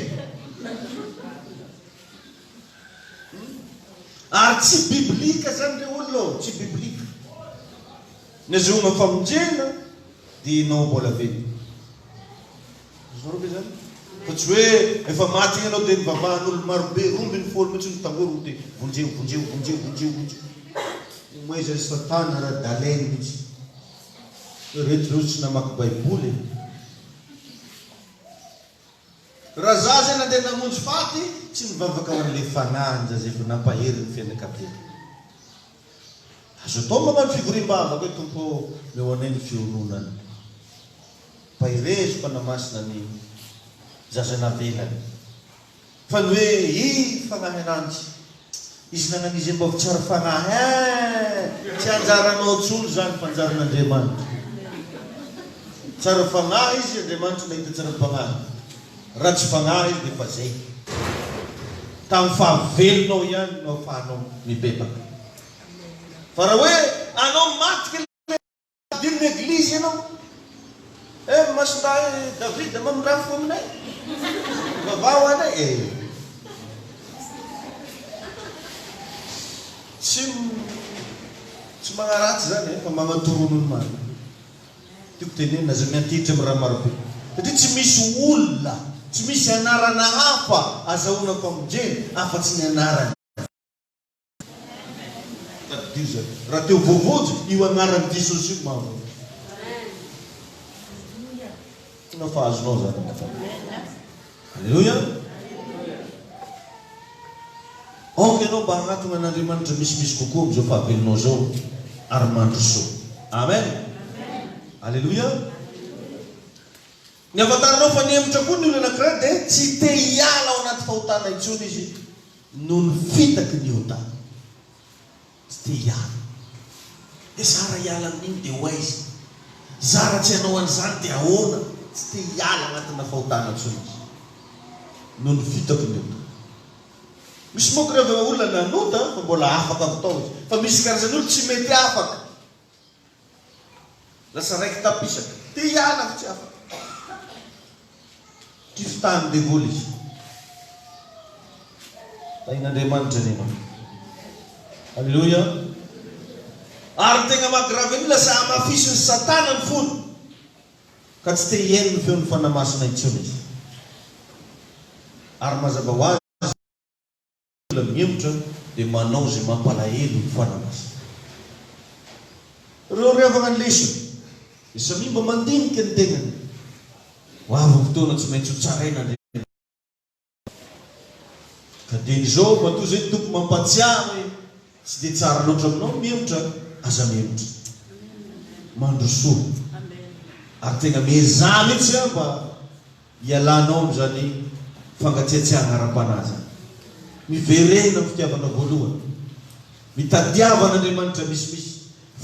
Ary tsy biblika zany le olona, tsy biblika. Ny azoana famonjena dia ianao mbola velona. Zao ve zany? Fa tsy hoe efa maty ianao dia nivavahan'olo marobe, rombiny folo mihitsy ny tangory dia vonjeo. Moiza sy Satana ara-daleny mihitsy. Rehetra reo tsy namaky Baiboly. Raha za zay nandeha namonjy faty, tsy mivavaka ho an'ilay fanahiny za zay efa nampahery ny fianakavia. Azo atao magnano fivorim-bavaka hoe tompo meo anay ny fiononana. Pahirezo fanamasina ny zaza navelany. Fa ny hoe fanahy ananjy. Izy nanan'izy mba tsara fanahy. Tsy anjaranao tsolo zany fanjaran'Andriamanitra. Tsara fanahy izy, Andriamanitra nahita tsara fanahy. Raha tsy fanahy izy dia fa zay. Tamin'ny fahavelonao ihany no ahafahanao mibebaka. Fa raha hoe anao maty diriny eglizy ianao. Masindahy David mamirafo aminay. Vavao anay. Tsy magnaratsy zany fa magnatorono ny maro. Tiako tenena aza miantitra amin'ny raha marobe. Satria tsy misy olona, tsy misy anarana hafa azahoana famonjena afa-tsy ny anarany. Raha teo voavojo io anaran'i Jesosy io maro. Nafahazonao zany. Alleluia. Okay anao mba hagnatona an'Andriamanitra misimisy kokoa am'izao fahavelonao zao ary mandrosoa. Amen. Alleluia. Ny afantaranao fa niemitra koa ny olona anankiray dia tsy te hiala ao anaty fahotana intsony izy noho ny fitaky ny hotana. Tsy te hiala. Dia zara hiala amin'iny dia hoay izy. Zara tsy hanao an'izany dia ahoana? Tsy te hiala anatina fahotana intsony izy noho ny fitaky ny hotana. Misy moa rehefa olona nanota fa mbola afaka atao izy. Fa misy karazan'olo tsy mety afaka. Lasa raiky tapisaka. Te hiala fa tsy afaka. Ty fitahany devoly izy. Tain'Andriamanitra ny manao. Alleluia. Ary tegna mahagrave ny lasa hamafisy ny Satana ny fony. Ka tsy te hihaino ny feon'ny fanamasina intsony izy. Ary mazava ho azy miemitra dia manao izay mampalahelo ny fanamasina. Reo revana ny lesony. Isa mimba mandinika ny tegnany. Ho avy fotoana tsy maintsy ho tsaraina Andriamanitra. Ka dia izao matoa izay tompo mampatsiahy hoe tsy dia tsara loatra aminao miemitra, aza miemitra. Mandrosoa. Ary tegna miezaha mihitsy mba hialanao amin'izany fangatsiatsiahana ara-panahy. Miverena ny fitiavana voalohany. Mitadiavan'Andriamanitra misimisy.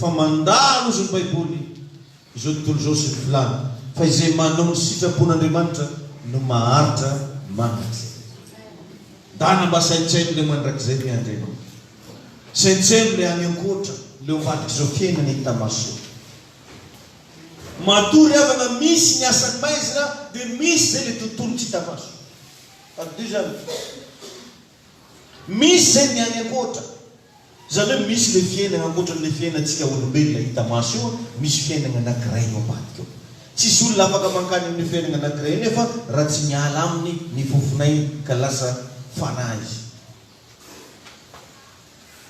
Fa mandalo izy ny Baiboly. Izao tontolo izao sy ny filana. Fa izay manao ny sitrapon'Andriamanitra no maharitra mandrakizay. Dana mba saintsaino le mandrakizay ny Andriamanitra. Saintsaino le any ankoatra. Le ovadika izao fiainana hita masoa. Matory avana misy ny asany maizina dia misy zay le tontolo tsy hita maso. Addio zany. Misy zay ny any ankoatra. Zany hoe misy le fiainana ankoatran'le fiainantsika olombelona hita maso io, misy fiainana anankiray eo ambadika eo. Tsisy olona afaka mankany amin'ny fiainana anankiray nefa raha tsy miala aminy ny fofonay ka lasa fanahy izy.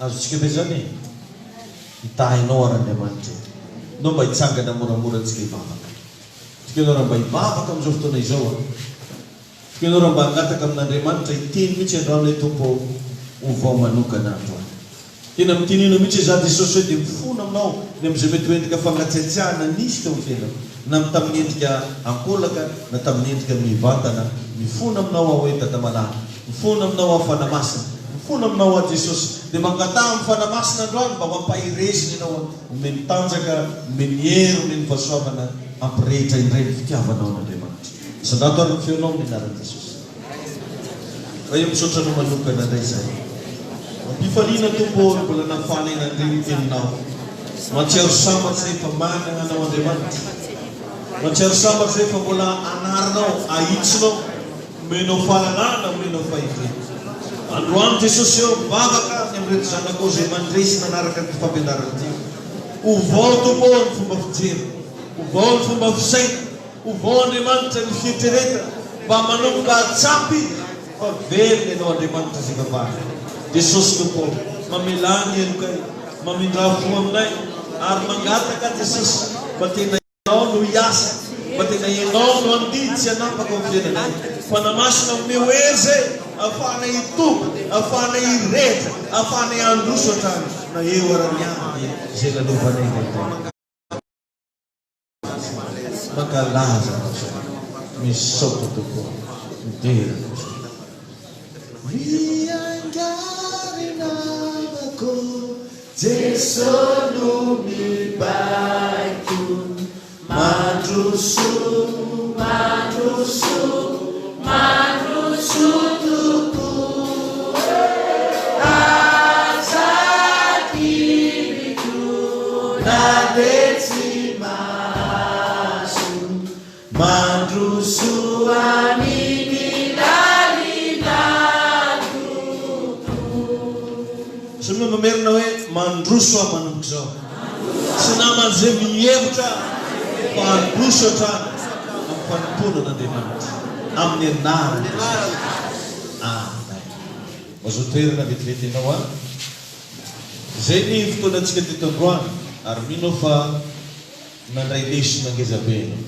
Azotsika ve zany e? Hitahinao Andriamanitra. Nao mba hitsangana moramora antsika hivavaka. Tsika anao raha mba hivavaka amin'izao fotoana izao. Tsika anao raha mba hangataka amin'Andriamanitra hiteny mihitsy androany hoe Tompo ho vao manokana androany. Tena mitinino mihitsy za Jesosy hoe dia mifona aminao ny amin'izay mety hoendrika fangatsiatsiahana nisy teo amin'ny fiainana. Na tamin'ny endrika ankolaka na tamin'ny endrika mivantana. Mifona aminao aho hoe Tadamalala. Mifona aminao aho Fanamasina. Mifona aminao aho Jesosy. Dia mangataha amin'ny fanamasina androany mba mampahirezina ianao omeny tanjaka, omeny hery, omeny fahasoavana ampirehitra indray ny fitiavanao n'Andriamanitra. Sandato ary ny feonao amin'ny anaran'i Jesosy. Raha io misaotra anao manokana indray izay. Mampifaliana Tompo mbola nafanena indray teninao. Matsiaro sambatsy rehefa manana anao Andriamanitra. Matsiaro sambatsy rehefa mbola anaranao, ahitsinao, omenao fahalalana, omenao fahitana. Androany Jesosy eo mivavaka ny amin'ireto zanakao izay mandresy nanaraka ny fampianarana ity. Ovao Tompo ny fomba fijery, ovao ny fomba fisaina, ovao Andriamanitra ny fieritreretana mba manomboka atsapy fa velona ianao Andriamanitra izay vavahana. Jesosy Tompo, mamelany elokay, mamindra fo aminay ary mangataka Jesosy mba tena ianao no hiasa, mba tena ianao no andidy tsy hanapaka amin'ny fiainanay. Fanamasina omeo eze afahana hitoka, afahana hirehetra, afahana hiandroso hatrany na eo ara-miaminy izay lalovanay indray. Mankalaza misaotra Tompo, midera. Miangarinamako Jesu no mibaiko, mandroso, mandroso, mandroso Tompo, azakibiko na detsimaso, mandroso amin'inalinato. Sy mamerina hoe mandroso aho manomboka izao. Tsy naman'izay mihevitra fa androso hatrany amin'ny fanompoana n'Andriamanitra. Amin'ny anarany Jesosy. Amen. Azo toerana vetivety ianao a. Izay ny fotoanantsika teto androany ary mino fa nandray lesona ngeza be ianao.